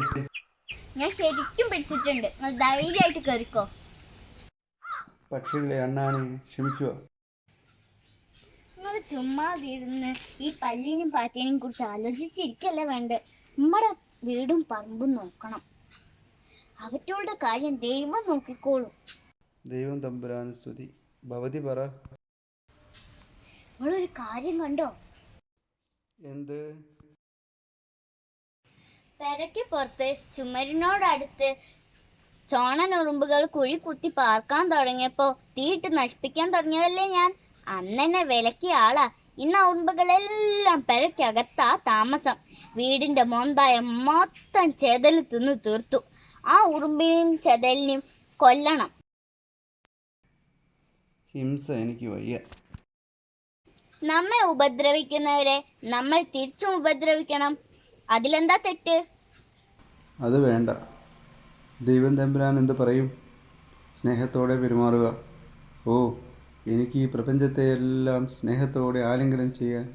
ഞാൻ ശരിക്കും പിടിച്ചിട്ടുണ്ട്. നിങ്ങൾ ധൈര്യമായിട്ട് കേറിക്കോ. പക്ഷികളെ അണ്ണാനെ ക്ഷമിക്കുക. നിങ്ങൾ ചുമ്മാതിരുന്ന് ഈ പല്ലിനും പാറ്റേനെയും കുറിച്ച് ആലോചിച്ചിരിക്കല്ലേ വേണ്ട. നമ്മുടെ വീടും പറമ്പും നോക്കണം. അവറ്റോളുടെ കാര്യം ദൈവം നോക്കിക്കോളും. ദൈവം തമ്പുരാന് സ്തുതി. ഭവതി പറ. നിങ്ങളൊരു കാര്യം കണ്ടോ? എന്ത്? പെരയ്ക്ക് പുറത്ത് ചുമരിനോടടുത്ത് ചോണനുറുമ്പുകൾ കുഴി കുത്തി പാർക്കാൻ തുടങ്ങിയപ്പോ തീയിട്ട് നശിപ്പിക്കാൻ തുടങ്ങിയതല്ലേ ഞാൻ. അന്നെന്നെ വിലക്കിയ ആളാ. ഇന്ന് ആ ഉറുമ്പുകളെല്ലാം പെരയ്ക്കകത്താ താമസം. വീടിന്റെ മോന്തായ മൊത്തം ചെതല് തിന്നു തീർത്തു. ആ ഉറുമ്പിനെയും ചെതലിനെയും കൊല്ലണം. ഹിംസ എനിക്ക് വയ്യ. നമ്മെ ഉപദ്രവിക്കുന്നവരെ നമ്മൾ തിരിച്ചും ഉപദ്രവിക്കണം. അതിലെന്താ തെറ്റ്? അത് വേണ്ട. ദൈവം തമ്പുരാൻ എന്ത് പറയും? സ്നേഹത്തോടെ പെരുമാറുക. ഓ, എനിക്ക് ഈ പ്രപഞ്ചത്തെ എല്ലാം സ്നേഹത്തോടെ ആലിംഗനം ചെയ്യാൻ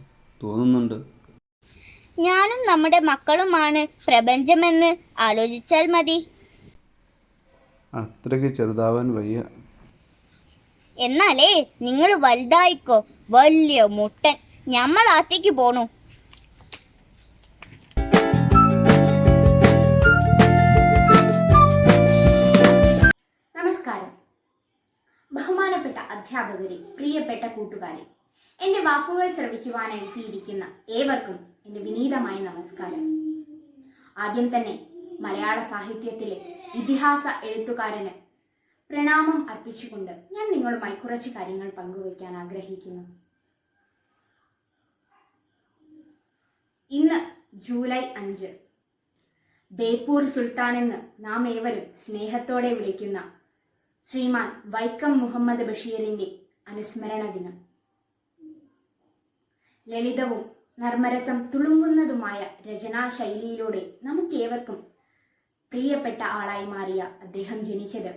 തോന്നുന്നുണ്ട്. ഞാനും നമ്മുടെ മക്കളുമാണ് പ്രപഞ്ചമെന്ന് ആലോചിച്ചാൽ മതി. അത്രയ്ക്ക് ചെറുതാവാൻ വയ്യ. എന്നാലേ നിങ്ങൾ വലുതായിക്കോ. വലിയ മുട്ടൻ. ഞമ്മൾ ആത്തേക്ക് പോണു. നമസ്കാരം. ബഹുമാനപ്പെട്ട അധ്യാപകരെ, പ്രിയപ്പെട്ട കൂട്ടുകാരെ, എൻ്റെ വാക്കുകൾ ശ്രവിക്കുവാനായി എത്തിയിരിക്കുന്ന ഏവർക്കും എൻ്റെ വിനീതമായ നമസ്കാരം. ആദ്യം തന്നെ മലയാള സാഹിത്യത്തിലെ ഇതിഹാസ എഴുത്തുകാരന് പ്രണാമം അർപ്പിച്ചുകൊണ്ട് ഞാൻ നിങ്ങളുമായി കുറച്ച് കാര്യങ്ങൾ പങ്കുവയ്ക്കാൻ ആഗ്രഹിക്കുന്നു. ഇന്ന് ജൂലൈ 5, ബേപ്പൂർ സുൽത്താൻ എന്ന് നാം ഏവരും സ്നേഹത്തോടെ വിളിക്കുന്ന ശ്രീമാൻ വൈക്കം മുഹമ്മദ് ബഷീറിന്റെ അനുസ്മരണ ദിനം. ലളിതവും നർമ്മരസം തുളുമ്പുന്നതുമായ രചനാശൈലിയിലൂടെ നമുക്കേവർക്കും പ്രിയപ്പെട്ട ആളായി മാറിയ അദ്ദേഹം ജനിച്ചത്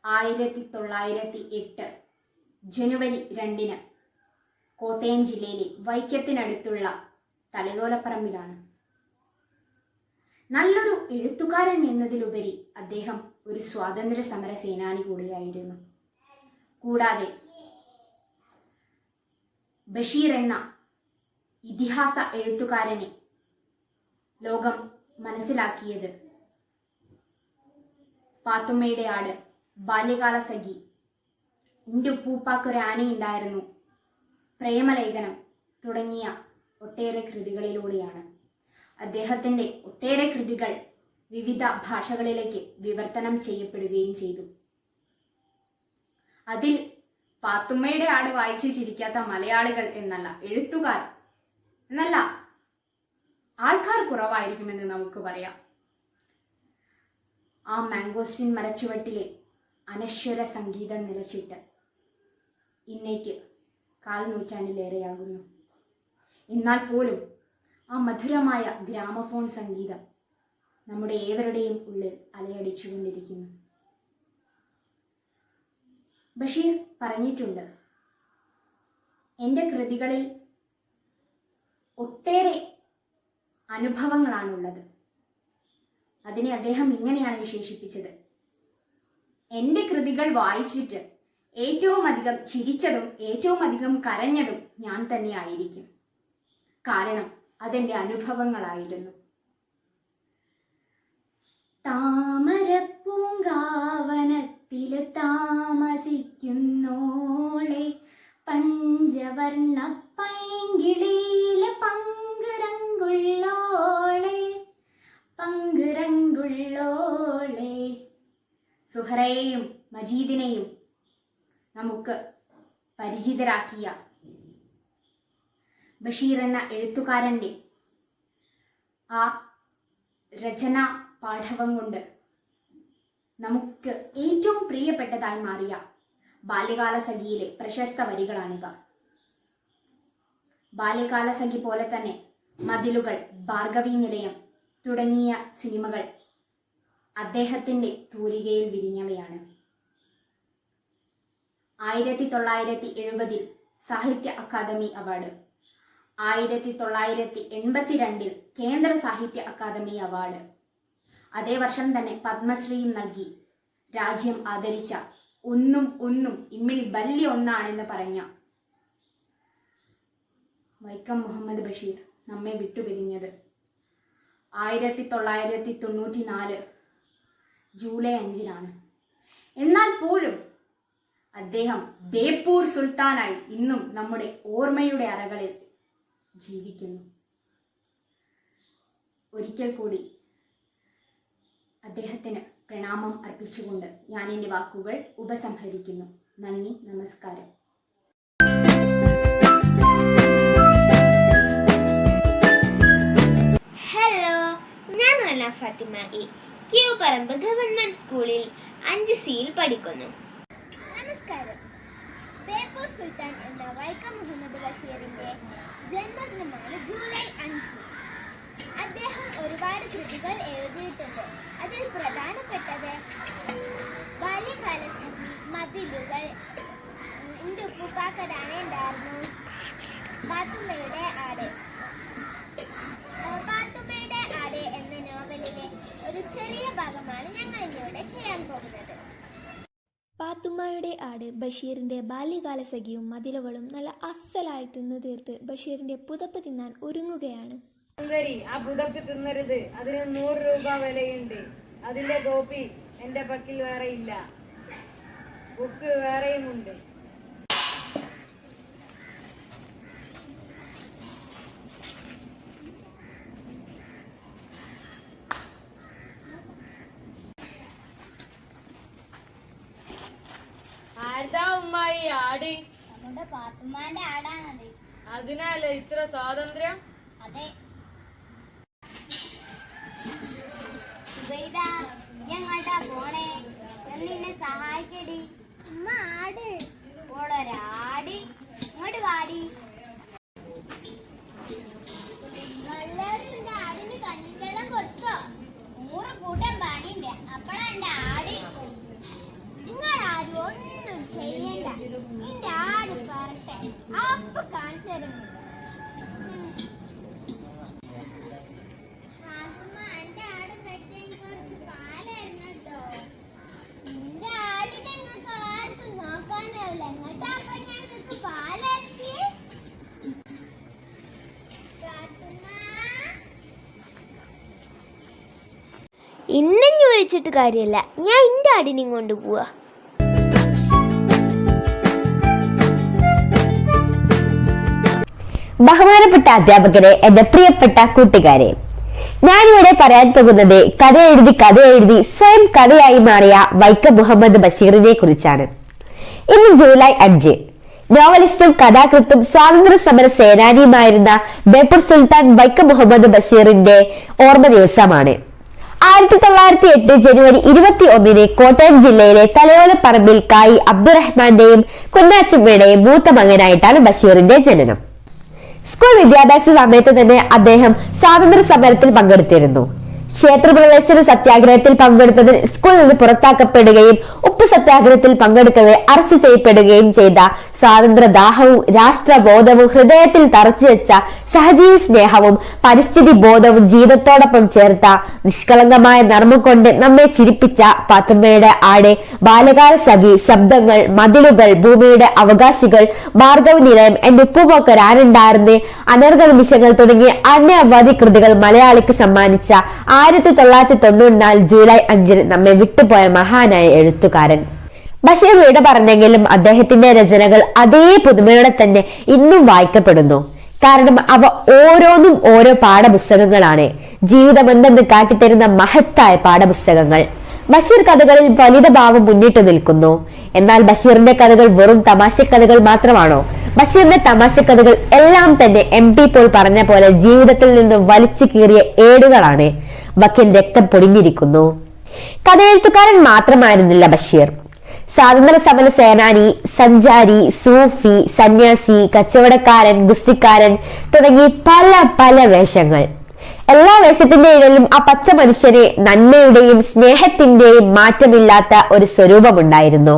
1908 ജനുവരി 2 കോട്ടയം ജില്ലയിലെ വൈക്കത്തിനടുത്തുള്ള തലയോലപ്പറമ്പിലാണ്. നല്ലൊരു എഴുത്തുകാരൻ എന്നതിലുപരി അദ്ദേഹം ഒരു സ്വാതന്ത്ര്യ സമര സേനാനി കൂടിയായിരുന്നു. കൂടാതെ ബഷീർ എന്ന ഇതിഹാസ എഴുത്തുകാരനെ ലോകം മനസ്സിലാക്കിയത് പാത്തുമ്മയുടെ ആട്, ബാല്യകാല സഖി, എൻ്റെ ഉപ്പൂപ്പാക്കൊരു ആനയുണ്ടായിരുന്നു, പ്രേമലേഖനം തുടങ്ങിയ ഒട്ടേറെ കൃതികളിലൂടെയാണ്. അദ്ദേഹത്തിൻ്റെ ഒട്ടേറെ കൃതികൾ വിവിധ ഭാഷകളിലേക്ക് വിവർത്തനം ചെയ്യപ്പെടുകയും ചെയ്തു. അതിൽ പാത്തുമ്മയുടെ ആട് വായിച്ച് ചിരിക്കാത്ത മലയാളികൾ എന്നല്ല, എഴുത്തുകാർ എന്നല്ല, ആൾക്കാർ കുറവായിരിക്കുമെന്ന് നമുക്ക് പറയാം. ആ മാംഗോസ്റ്റിൻ മരച്ചുവട്ടിലെ അനശ്വര സംഗീതം നിലച്ചിട്ട് ഇന്നേക്ക് 1/4 നൂറ്റാണ്ടിലേറെയാകുന്നു. എന്നാൽ പോലും ആ മധുരമായ ഗ്രാമഫോൺ സംഗീതം നമ്മുടെ ഏവരുടെയും ഉള്ളിൽ അലയടിച്ചുകൊണ്ടിരിക്കുന്നു. ബഷീർ പറഞ്ഞിട്ടുണ്ട്, എൻ്റെ കൃതികളിൽ ഒട്ടേറെ അനുഭവങ്ങളാണുള്ളത്. അതിനെ അദ്ദേഹം ഇങ്ങനെയാണ് വിശേഷിപ്പിച്ചത്: എൻ്റെ കൃതികൾ വായിച്ചിട്ട് ഏറ്റവും അധികം ചിരിച്ചതും ഏറ്റവും അധികം കരഞ്ഞതും ഞാൻ തന്നെയായിരിക്കും. കാരണം അതെൻ്റെ അനുഭവങ്ങളായിരുന്നു. താമരപ്പൂങ്കാവനത്തില് താമസിക്കുന്നോളെ, പഞ്ചവർണ്ണ പൈങ്കിളിയിലെ പങ്കുരങ്കുള്ളോളെ, പങ്കുരങ്കുള്ളോളെ. സുഹറയെയും മജീദിനെയും നമുക്ക് പരിചിതരാക്കിയ ബഷീർ എന്ന എഴുത്തുകാരൻ്റെ ആ രചനാ പാഠവം കൊണ്ട് നമുക്ക് ഏറ്റവും പ്രിയപ്പെട്ടതായി മാറിയ ബാല്യകാലസഖിയിലെ പ്രശസ്ത വരികളാണിവ. ബാല്യകാലസഖി പോലെ തന്നെ മതിലുകൾ, ഭാർഗവീ നിലയം തുടങ്ങിയ സിനിമകൾ അദ്ദേഹത്തിൻ്റെ തൂലികയിൽ വിരിഞ്ഞവയാണ്. 1970 സാഹിത്യ അക്കാദമി അവാർഡ്, 1982 കേന്ദ്ര സാഹിത്യ അക്കാദമി അവാർഡ്, അതേ വർഷം തന്നെ പത്മശ്രീയും നൽകി രാജ്യം ആദരിച്ച ഒന്നും ഇമ്മിണി വലിയ ഒന്നാണെന്ന് പറഞ്ഞ വൈക്കം മുഹമ്മദ് ബഷീർ നമ്മെ വിട്ടുപിരിഞ്ഞത് 1994 ജൂലൈ 5 എന്നാൽ പോലും അദ്ദേഹം ബേപ്പൂർ സുൽത്താനായി ഇന്നും നമ്മുടെ ഓർമ്മയുടെ അറകളിൽ ജീവിക്കുന്നു. ഒരിക്കൽ കൂടി അദ്ദേഹത്തിന് പ്രണാമം അർപ്പിച്ചുകൊണ്ട് ഞാൻ എൻ്റെ വാക്കുകൾ ഉപസംഹരിക്കുന്നു. നന്ദി, നമസ്കാരം. ഹലോ, ഞാൻ അന ഫാത്തിമ ഇ. ക്യൂപറമ്പ് ഗവൺമെന്റ് സ്കൂളിൽ 5Cയിൽ പഠിക്കുന്നു. നമസ്കാരം. ബേപ്പൂർ സുൽത്താൻ എന്ന വൈക്കം മുഹമ്മദ് ബഷീറിന്റെ ജന്മദിനമാണ് ജൂലൈ 5. അദ്ദേഹം ഒരുപാട് കൃതികൾ എഴുതിയിട്ടുണ്ട്. അതിൽ പ്രധാനപ്പെട്ടത് ബാല്യകാലസഖി, മതിലുകൾ, എൻ്റെ ഉപ്പുപ്പാക്കടാനെ ഉണ്ടായിരുന്നു, പാത്തുമ്മയുടെ ആട്. പാത്തുമ്മയുടെ ആട് എന്ന നോവലിലെ ഒരു ചെറിയ ഭാഗമാണ് ഞങ്ങൾ ഇന്നിവിടെ ചെയ്യാൻ പോകുന്നത്. പാത്തുമ്മയുടെ ആട് ബഷീറിന്റെ ബാല്യകാലസഖിയും മതിലുകളും നല്ല അസ്സലായി തിന്നു തീർത്ത് ബഷീറിന്റെ പുതപ്പ് തിന്നാൻ ഒരുങ്ങുകയാണ്. സുന്ദരി, ആ പുതപ്പ് തിന്നരുത്. അതിന് 100 രൂപ വിലയുണ്ട്. അതിന്റെ കോപ്പി എന്റെ പക്കൽ വേറെ ഇല്ല. ബുക്ക് വേറെയുമുണ്ട്. ആർദാ ഉമ്മായി ആട്? നമ്മുടെ പാത്തുമ്മാന്റെ ആടാണത്. അതിനല്ലേ ഇത്ര സ്വാതന്ത്ര്യം? അതെ. ഞങ്ങൾട്ടാ പോണേ, എന്നെ സഹായിക്കടി. ഉമ്മ ആട്. ഓളൊരാടി. ഇങ്ങോട്ട് വാടി. എല്ലാവരും ആടിന് കഞ്ഞിക്കെല്ലാം കൊടുത്തോ? 100 കൂട്ടം പണിയുണ്ട്. അപ്പഴാ എന്റെ ആടി. നിങ്ങളാരും ഒന്നും ചെയ്യണ്ട. എന്റെ ആട് പറട്ടെ, അപ്പൊ കാണിച്ചു തരുന്നു. ഇന്നും ചോദിച്ചിട്ട് കാര്യമല്ല, ഞാൻ എൻ്റെ ആടിനെയും കൊണ്ട് പോവാ. ബഹുമാനപ്പെട്ട അധ്യാപകരെ, എന്റെ പ്രിയപ്പെട്ട കൂട്ടുകാരെ, ഞാനിവിടെ പറയാൻ പോകുന്നത് കഥ എഴുതി സ്വയം കഥയായി മാറിയ വൈക്കം മുഹമ്മദ് ബഷീറിനെ കുറിച്ചാണ്. ഇന്ന് ജൂലൈ 5. നോവലിസ്റ്റും കഥാകൃത്തും സ്വാതന്ത്ര്യ സമര സേനാനിയുമായിരുന്ന ബേപ്പൂർ സുൽത്താൻ വൈക്കം മുഹമ്മദ് ബഷീറിന്റെ ഓർമ്മ ദിവസമാണ്. 1908 ജനുവരി 21 കോട്ടയം ജില്ലയിലെ തലയോലപ്പറമ്പിൽ കായി അബ്ദുറഹ്മാന്റെയും കുഞ്ഞാച്ചുമ്മയുടെയും മൂത്ത മകനായിട്ടാണ് ബഷീറിന്റെ ജനനം. സ്കൂൾ വിദ്യാഭ്യാസ സമയത്ത് തന്നെ അദ്ദേഹം സ്വാതന്ത്ര്യ സമരത്തിൽ പങ്കെടുത്തിരുന്നു. ക്ഷേത്രപ്രവേശന സത്യാഗ്രഹത്തിൽ പങ്കെടുത്തതിന് സ്കൂളിൽ നിന്ന് പുറത്താക്കപ്പെടുകയും ഉപ്പ് സത്യാഗ്രഹത്തിൽ പങ്കെടുക്കവെ അറസ്റ്റ് ചെയ്യപ്പെടുകയും ചെയ്ത സ്വാതന്ത്ര്യദാഹവും രാഷ്ട്രബോധവും ഹൃദയത്തിൽ തറച്ചു വെച്ച സഹജീവി സ്നേഹവും പരിസ്ഥിതി ബോധവും ജീവിതത്തോടൊപ്പം ചേർത്ത നിഷ്കളങ്കമായ നർമ്മം കൊണ്ട് നമ്മെ ചിരിപ്പിച്ച പാത്തുമ്മയുടെ ആട്, ബാല്യകാല സഖി, ശബ്ദങ്ങൾ, മതിലുകൾ, ഭൂമിയുടെ അവകാശികൾ, ഭാർഗവ നിലയം, എന്റെ ഉപ്പുമൊക്കെ ആരുണ്ടായിരുന്ന്, അനർഘ നിമിഷങ്ങൾ തുടങ്ങിയ അനവധി കൃതികൾ മലയാളിക്ക് സമ്മാനിച്ച 1994 ജൂലൈ 5 നമ്മെ വിട്ടുപോയ മഹാനായ എഴുത്തുകാരൻ ബഷീർ വിട പറഞ്ഞെങ്കിലും അദ്ദേഹത്തിന്റെ രചനകൾ അതേ പുതുമയോടെ തന്നെ ഇന്നും വായിക്കപ്പെടുന്നു. കാരണം അവ ഓരോന്നും ഓരോ പാഠപുസ്തകങ്ങളാണ്, ജീവിതമെന്തെന്ന് കാട്ടിത്തരുന്ന മഹത്തായ പാഠപുസ്തകങ്ങൾ. ബഷീർ കഥകളിൽ ഫലിതഭാവം മുന്നിട്ട് നിൽക്കുന്നു. എന്നാൽ ബഷീറിന്റെ കഥകൾ വെറും തമാശ കഥകൾ മാത്രമാണോ? ബഷീറിന്റെ തമാശ കഥകൾ എല്ലാം തന്നെ MP പോൾ പറഞ്ഞ പോലെ ജീവിതത്തിൽ നിന്നും വലിച്ചു കീറിയ ഏടുകളാണ്. വക്കിൽ രക്തം പൊടിഞ്ഞിരിക്കുന്നു. കഥയെഴുത്തുകാരൻ മാത്രമായിരുന്നില്ല ബഷീർ. സ്വാതന്ത്ര്യ സമര സേനാനി, സഞ്ചാരി, സൂഫി, സന്യാസി, കച്ചവടക്കാരൻ, ഗുസ്തിക്കാരൻ തുടങ്ങി പല പല വേഷങ്ങൾ. എല്ലാ വേഷത്തിന്റെ ഇടയിലും ആ പച്ച മനുഷ്യന് നന്മയുടെയും സ്നേഹത്തിന്റെയും മാറ്റമില്ലാത്ത ഒരു സ്വരൂപമുണ്ടായിരുന്നു.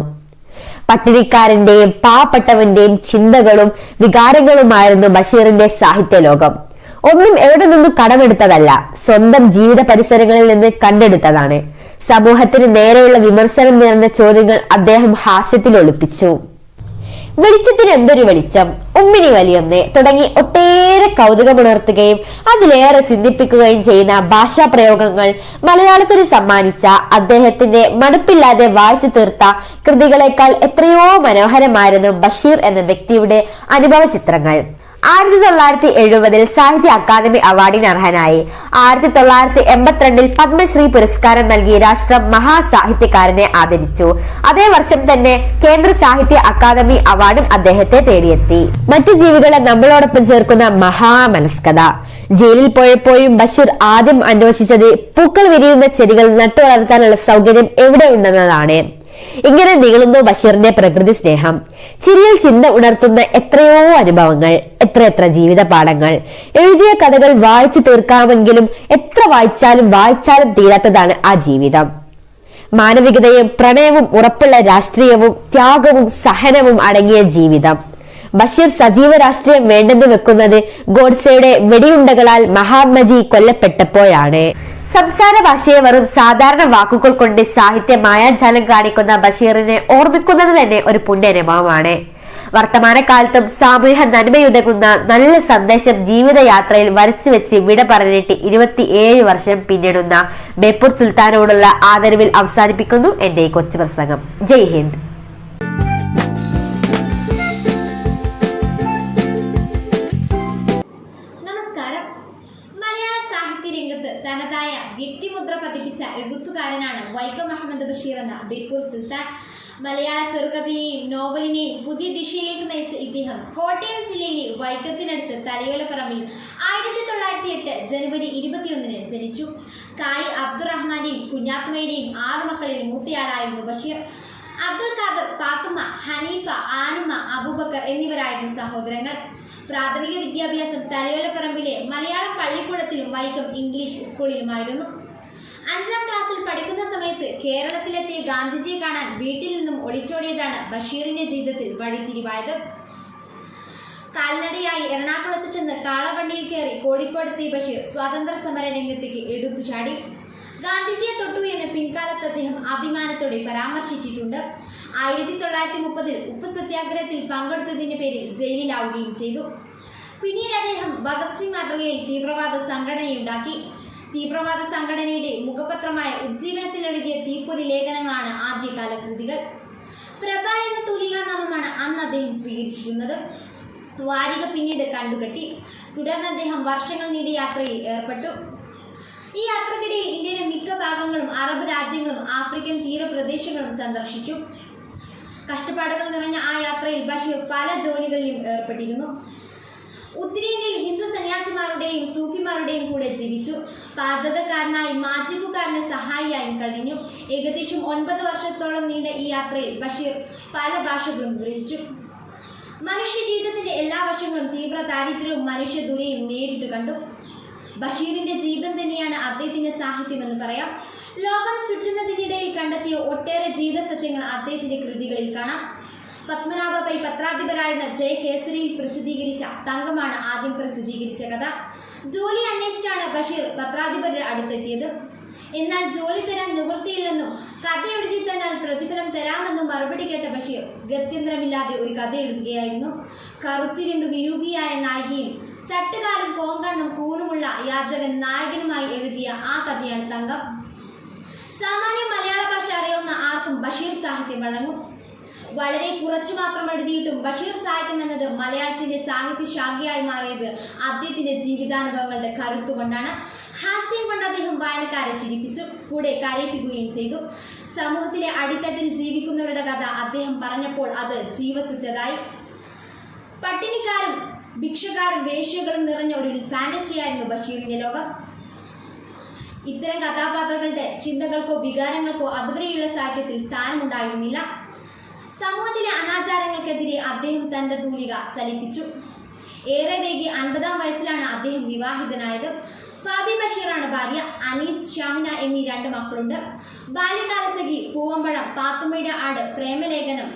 പട്ടിണിക്കാരന്റെയും പാവപ്പെട്ടവന്റെയും ചിന്തകളും വികാരങ്ങളുമായിരുന്നു ബഷീറിന്റെ സാഹിത്യ ലോകം. ഒന്നും എവിടെ നിന്നും കടമെടുത്തതല്ല, സ്വന്തം ജീവിത പരിസരങ്ങളിൽ നിന്ന് കണ്ടെടുത്തതാണ്. സമൂഹത്തിന് നേരെയുള്ള വിമർശനം നിറഞ്ഞ ചോദ്യങ്ങൾ അദ്ദേഹം ഹാസ്യത്തിൽ ഒളിപ്പിച്ചു. വെളിച്ചത്തിന് എന്തൊരു വെളിച്ചം, ഉമ്മിണി വലിയൊന്ന് തുടങ്ങി ഒട്ടേറെ കൗതുകമുണർത്തുകയും അതിലേറെ ചിന്തിപ്പിക്കുകയും ചെയ്യുന്ന ഭാഷാ പ്രയോഗങ്ങൾ മലയാളത്തിന് സമ്മാനിച്ച അദ്ദേഹത്തിന്റെ മടുപ്പില്ലാതെ വായിച്ചു തീർത്ത കൃതികളെക്കാൾ എത്രയോ മനോഹരമായിരുന്നു ബഷീർ എന്ന വ്യക്തിയുടെ അനുഭവ ചിത്രങ്ങൾ. 1970 സാഹിത്യ അക്കാദമി അവാർഡിന് അർഹനായി. 1982 പത്മശ്രീ പുരസ്കാരം നൽകി രാഷ്ട്രം മഹാസാഹിത്യകാരനെ ആദരിച്ചു. അതേ വർഷം തന്നെ കേന്ദ്ര സാഹിത്യ അക്കാദമി അവാർഡും അദ്ദേഹത്തെ തേടിയെത്തി. മറ്റു ജീവികളെ നമ്മളോടൊപ്പം ചേർക്കുന്ന മഹാമനസ്കത. ജയിലിൽ പോയപ്പോഴും ബഷീർ ആദ്യം അന്വേഷിച്ചത് പൂക്കൾ വിരിയുന്ന ചെടികൾ നട്ടു വളർത്താനുള്ള സൗകര്യം എവിടെ ഉണ്ടെന്നതാണ്. ഇങ്ങനെ നീളുന്നു ബഷീറിന്റെ പ്രകൃതി സ്നേഹം. ചിരിയിൽ ചിന്ത ഉണർത്തുന്ന എത്രയോ അനുഭവങ്ങൾ, എത്രയെത്ര ജീവിത പാഠങ്ങൾ. എഴുതിയ കഥകൾ വായിച്ചു തീർക്കാമെങ്കിലും എത്ര വായിച്ചാലും തീരാത്തതാണ് ആ ജീവിതം. മാനവികതയും പ്രണയവും ഉറപ്പുള്ള രാഷ്ട്രീയവും ത്യാഗവും സഹനവും അടങ്ങിയ ജീവിതം. ബഷീർ സജീവ രാഷ്ട്രീയം വേണ്ടെന്ന് വെക്കുന്നത് ഗോഡ്സെയുടെ വെടിയുണ്ടകളാൽ മഹാത്മജി കൊല്ലപ്പെട്ടപ്പോഴാണ്. സംസാര ഭാഷയെ വെറും സാധാരണ വാക്കുകൾ കൊണ്ട് സാഹിത്യ മായാജാലം കാണിക്കുന്ന ബഷീറിനെ ഓർമ്മിക്കുന്നത് തന്നെ ഒരു പുണ്യാനുഭവമാണ്. വർത്തമാനകാലത്തും സാമൂഹ്യ നന്മയുതകുന്ന നല്ല സന്ദേശം ജീവിതയാത്രയിൽ വരച്ചു വെച്ച് വിട പറഞ്ഞിട്ട് 27 വർഷം പിന്നിടുന്ന ബേപ്പൂർ സുൽത്താനോടുള്ള ആദരവിൽ അവസാനിപ്പിക്കുന്നു എന്റെ ഈ കൊച്ചു പ്രസംഗം. ജയ് ഹിന്ദ്. തനതായ വ്യക്തിമുദ്ര പതിപ്പിച്ച എഴുത്തുകാരനാണ് വൈക്കം മുഹമ്മദ് ബഷീർ എന്ന ബേപ്പൂർ സുൽത്താൻ. മലയാള ചെറുകഥയെയും നോവലിനെയും പുതിയ ദിശയിലേക്ക് നയിച്ച ഇദ്ദേഹം കോട്ടയം ജില്ലയിലെ വൈക്കത്തിനടുത്ത് തലയോലപ്പറമ്പിൽ 1908 ജനുവരി 21 ജനിച്ചു. കായി അബ്ദുറഹ്മാന്റെയും കുഞ്ഞാത്തുമ്മയുടെയും 6 മക്കളിൽ മൂത്തയാളായിരുന്നു ബഷീർ. അബ്ദുൽ ഖാദർ, പാത്തുമ്മ, ഹനീഫ, ആനുമ്മ, അബൂബക്കർ എന്നിവരായിരുന്നു സഹോദരങ്ങൾ. പ്രാഥമിക വിദ്യാഭ്യാസം തലയോലപ്പറമ്പിലെ മലയാളം പള്ളിക്കൂടത്തിലും വൈക്കം ഇംഗ്ലീഷ് സ്കൂളിലുമായിരുന്നു. 5ാം ക്ലാസ്സിൽ പഠിക്കുന്ന സമയത്ത് കേരളത്തിലെത്തിയ ഗാന്ധിജിയെ കാണാൻ വീട്ടിൽ നിന്നും ഒളിച്ചോടിയതാണ് ബഷീറിന്റെ ജീവിതത്തിൽ വഴിത്തിരിവായത്. കാൽനടയായി എറണാകുളത്ത് ചെന്ന് കാളവണ്ടിയിൽ കയറി കോഴിക്കോടെത്തിയ ബഷീർ സ്വാതന്ത്ര്യ സമര രംഗത്തേക്ക് എടുത്തുചാടി. ഗാന്ധിജിയെ തൊട്ടു എന്ന് പിൻകാലത്ത് അദ്ദേഹം അഭിമാനത്തോടെ പരാമർശിച്ചിട്ടുണ്ട്. 1930 ഉപ്പ് സത്യാഗ്രഹത്തിൽ പങ്കെടുത്തതിന്റെ പേരിൽ ജയിലിലാവുകയും ചെയ്തു. പിന്നീട് അദ്ദേഹം ഭഗത് സിംഗ് മാതൃകയിൽ തീവ്രവാദ സംഘടനയുണ്ടാക്കി. തീവ്രവാദ സംഘടനയുടെ മുഖപത്രമായ ഉജ്ജീവനത്തിൽ എഴുതിയ തീപ്പൊരി ലേഖനങ്ങളാണ് ആദ്യകാല കൃതികൾ. പ്രഭ എന്ന തൂലികാനാമമാണ് അന്ന് അദ്ദേഹം സ്വീകരിച്ചിരുന്നത്. വാരിക പിന്നീട് കണ്ടുകെട്ടി. തുടർന്ന് അദ്ദേഹം വർഷങ്ങൾ നീണ്ട യാത്രയിൽ ഏർപ്പെട്ടു. ഈ യാത്രക്കിടയിൽ ഇന്ത്യയുടെ മിക്ക ഭാഗങ്ങളും അറബ് രാജ്യങ്ങളും ആഫ്രിക്കൻ തീരപ്രദേശങ്ങളും സന്ദർശിച്ചു. കഷ്ടപ്പാടുകൾ നിറഞ്ഞ ആ യാത്രയിൽ ബഷീർ പല ജോലികളിലും ഏർപ്പെട്ടിരുന്നു. ഉത്തരേന്ത്യയിൽ ഹിന്ദു സന്യാസിമാരുടെയും സൂഫിമാരുടെയും കൂടെ ജീവിച്ചു. പാചകക്കാരനായി മാജിക്കുകാരന് സഹായിയായും കഴിഞ്ഞു. ഏകദേശം 9 വർഷത്തോളം നീണ്ട ഈ യാത്രയിൽ ബഷീർ പല ഭാഷകളും ഗ്രഹിച്ചു. മനുഷ്യ ജീവിതത്തിന്റെ എല്ലാ വശങ്ങളും തീവ്ര ദാരിദ്ര്യവും മനുഷ്യ ദുരയും നേരിട്ട് കണ്ടു. ബഷീറിന്റെ ജീവിതം തന്നെയാണ് അദ്ദേഹത്തിന്റെ സാഹിത്യമെന്ന് പറയാം. ലോകം ചുറ്റുന്നതിനിടയിൽ കണ്ടെത്തിയ ഒട്ടേറെ ജീവിത സത്യങ്ങൾ അദ്ദേഹത്തിന്റെ കൃതികളിൽ കാണാം. പത്മനാഭ പൈ പത്രാധിപരായിരുന്ന ജെ കേസരിയിൽ പ്രസിദ്ധീകരിച്ച തങ്കമാണ് ആദ്യം പ്രസിദ്ധീകരിച്ച കഥ. ജോലി അന്വേഷിച്ചാണ് ബഷീർ പത്രാധിപരുടെ അടുത്തെത്തിയത്. എന്നാൽ ജോലി തരാൻ നിവൃത്തിയില്ലെന്നും കഥ എഴുതി തന്നാൽ പ്രതിഫലം തരാമെന്നും മറുപടി കേട്ട ബഷീർ ഗത്യന്തരമില്ലാതെ ഒരു കഥ എഴുതുകയായിരുന്നു. കറുത്തിരുണ്ടു വിരൂപിയായ നായികയും ചട്ടുകാലും കോങ്കണ്ണും കൂറുമുള്ള യാചകൻ നായകനുമായി എഴുതിയ ആ കഥയാണ് തങ്കം. സാമാന്യം മലയാള ഭാഷ അറിയാവുന്ന ആർക്കും ബഷീർ സാഹിത്യം വഴങ്ങും. വളരെ കുറച്ചു മാത്രം എഴുതിയിട്ടും ബഷീർ സാഹിത്യം എന്നത് മലയാളത്തിന്റെ സാഹിത്യ ശാഖയായി മാറിയത് അദ്ദേഹത്തിന്റെ ജീവിതാനുഭവങ്ങളുടെ കരുത്തുകൊണ്ടാണ്. ഹാസ്യം കൊണ്ട് അദ്ദേഹം വായനക്കാരെ ചിരിപ്പിച്ചു, കൂടെ കരയിപ്പിക്കുകയും ചെയ്തു. സമൂഹത്തിലെ അടിത്തട്ടിൽ ജീവിക്കുന്നവരുടെ കഥ അദ്ദേഹം പറഞ്ഞപ്പോൾ അത് ജീവസുറ്റതായി. പട്ടിണിക്കാരും ഭിക്ഷക്കാരും വേശ്യകളും നിറഞ്ഞ ഒരു ഫാന്റസിയായിരുന്നു ബഷീറിന്റെ ലോകം. ഇത്തരം കഥാപാത്രങ്ങളുടെ ചിന്തകൾക്കോ വികാരങ്ങൾക്കോ അതുവരെയുള്ള സാഹിത്യത്തിൽ സ്ഥാനമുണ്ടായിരുന്നില്ല. സമൂഹത്തിലെ അനാചാരങ്ങൾക്കെതിരെ അദ്ദേഹം തന്റെ തൂലിക ചലിപ്പിച്ചു. ഏറെ വൈകി 50-ാം വയസ്സിലാണ് അദ്ദേഹം വിവാഹിതനായത്. ഫാബി ബഷീറാണ് ഭാര്യ. അനീസ്, ഷാഹിന എന്നീ 2 മക്കളുണ്ട്. ബാല്യകാലസഖി, പൂവമ്പഴം, പാത്തുമ്മയുടെ ആട്, പ്രേമലേഖനം,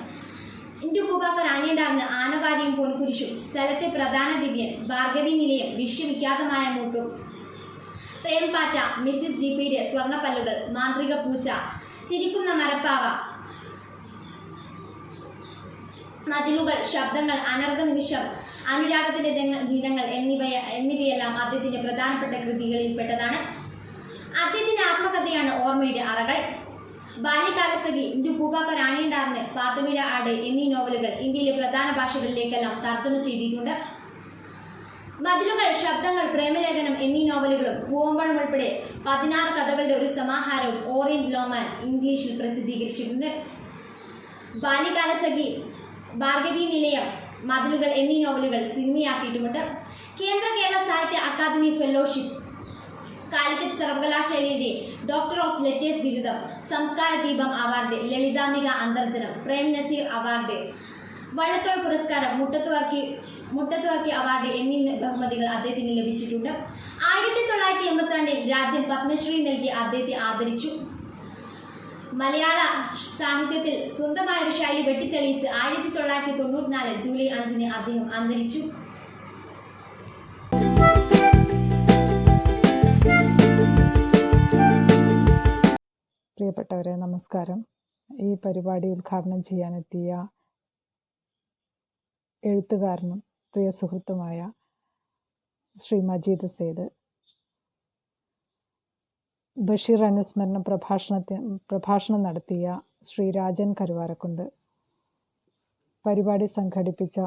ഇന്റു പൂബാക്കർ ആനേണ്ടാർന്ന്, ആനവാരിയും പൊൻകുരിശും, സ്ഥലത്തെ പ്രധാന ദിവ്യൻ, ഭാർഗവി നിലയം, വിശ്വവിഖ്യാതമായ മൂട്ടു, പ്രേംപാറ്റ, മിസ്സിസ് ജിപിയുടെ സ്വർണ്ണപ്പല്ലുകൾ, മാന്ത്രിക പൂച്ച, ചിരിക്കുന്ന മരപ്പാവ, മതിലുകൾ, ശബ്ദങ്ങൾ, അനർഘ നിമിഷം, അനുരാഗത്തിന്റെ ദിനങ്ങൾ എന്നിവയെല്ലാം അദ്ദേഹത്തിന്റെ പ്രധാനപ്പെട്ട കൃതികളിൽപ്പെട്ടതാണ്. അദ്ദേഹത്തിന്റെ ആത്മകഥയാണ് ഓർമ്മയുടെ അറകൾ. ബാല്യകാലസഖി, ഇന്റു പൂബാക്കർ ആനേണ്ടാർന്ന്, പാത്തുമ്മയുടെ ആട് എന്നീ നോവലുകൾ ഇന്ത്യയിലെ പ്രധാന ഭാഷകളിലേക്കെല്ലാം തർജ്ജമ ചെയ്തിട്ടുണ്ട്. മതിലുകൾ, ശബ്ദങ്ങൾ, പ്രേമലേഖനം എന്നീ നോവലുകളും പൂവമ്പഴം ഉൾപ്പെടെ 16 കഥകളുടെ ഒരു സമാഹാരവും ഓറിയന്റ് ലോമാൻ ഇംഗ്ലീഷിൽ പ്രസിദ്ധീകരിച്ചിട്ടുണ്ട്. ബാല്യകാലസഖി, ഭാർഗവി നിലയം, മതിലുകൾ എന്നീ നോവലുകൾ സിനിമയാക്കിയിട്ടുമുണ്ട്. കേന്ദ്ര കേരള സാഹിത്യ അക്കാദമി ഫെലോഷിപ്പ്, കാലിക്കറ്റ് സർവകലാശാലയുടെ ഡോക്ടർ ഓഫ് ലെറ്റേഴ്സ് ബിരുദം, സംസ്കാര ദീപം അവാർഡ്, ലളിതാംബിക അന്തർജനം, പ്രേം നസീർ അവാർഡ്, വള്ളത്തോൾ പുരസ്കാരം, മുട്ടത്ത് വർക്കി അവാർഡ് എന്നീ ബഹുമതികൾ അദ്ദേഹത്തിന് ലഭിച്ചിട്ടുണ്ട്. 1982 രാജ്യം പത്മശ്രീ നൽകി അദ്ദേഹത്തെ ആദരിച്ചു. മലയാള സാഹിത്യത്തിൽ സ്വന്തമായൊരു ശൈലി വെട്ടിത്തെളിയിച്ച് 1994 ജൂലൈ 5 അദ്ദേഹം അന്തരിച്ചു. പ്രിയപ്പെട്ടവരെ, നമസ്കാരം. ഈ പരിപാടി ഉദ്ഘാടനം ചെയ്യാനെത്തിയ എഴുത്തുകാരനും പ്രിയ സുഹൃത്തുമായ ശ്രീ മജീദ് സെയ്ദ്, ബഷീർ അനുസ്മരണ പ്രഭാഷണം നടത്തിയ ശ്രീ രാജൻ കരുവാരക്കുണ്ട്, പരിപാടി സംഘടിപ്പിച്ച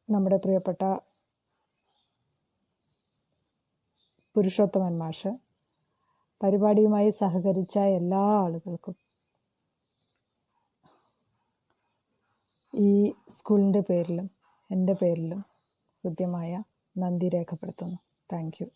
നമ്മുടെ പ്രിയപ്പെട്ട പുരുഷോത്തമൻ മാഷ്, പരിപാടിയുമായി സഹകരിച്ച എല്ലാ ആളുകൾക്കും ഈ സ്കൂളിൻ്റെ പേരിലും എൻ്റെ പേരിലും ഹൃദ്യമായ നന്ദി രേഖപ്പെടുത്തുന്നു. Thank you.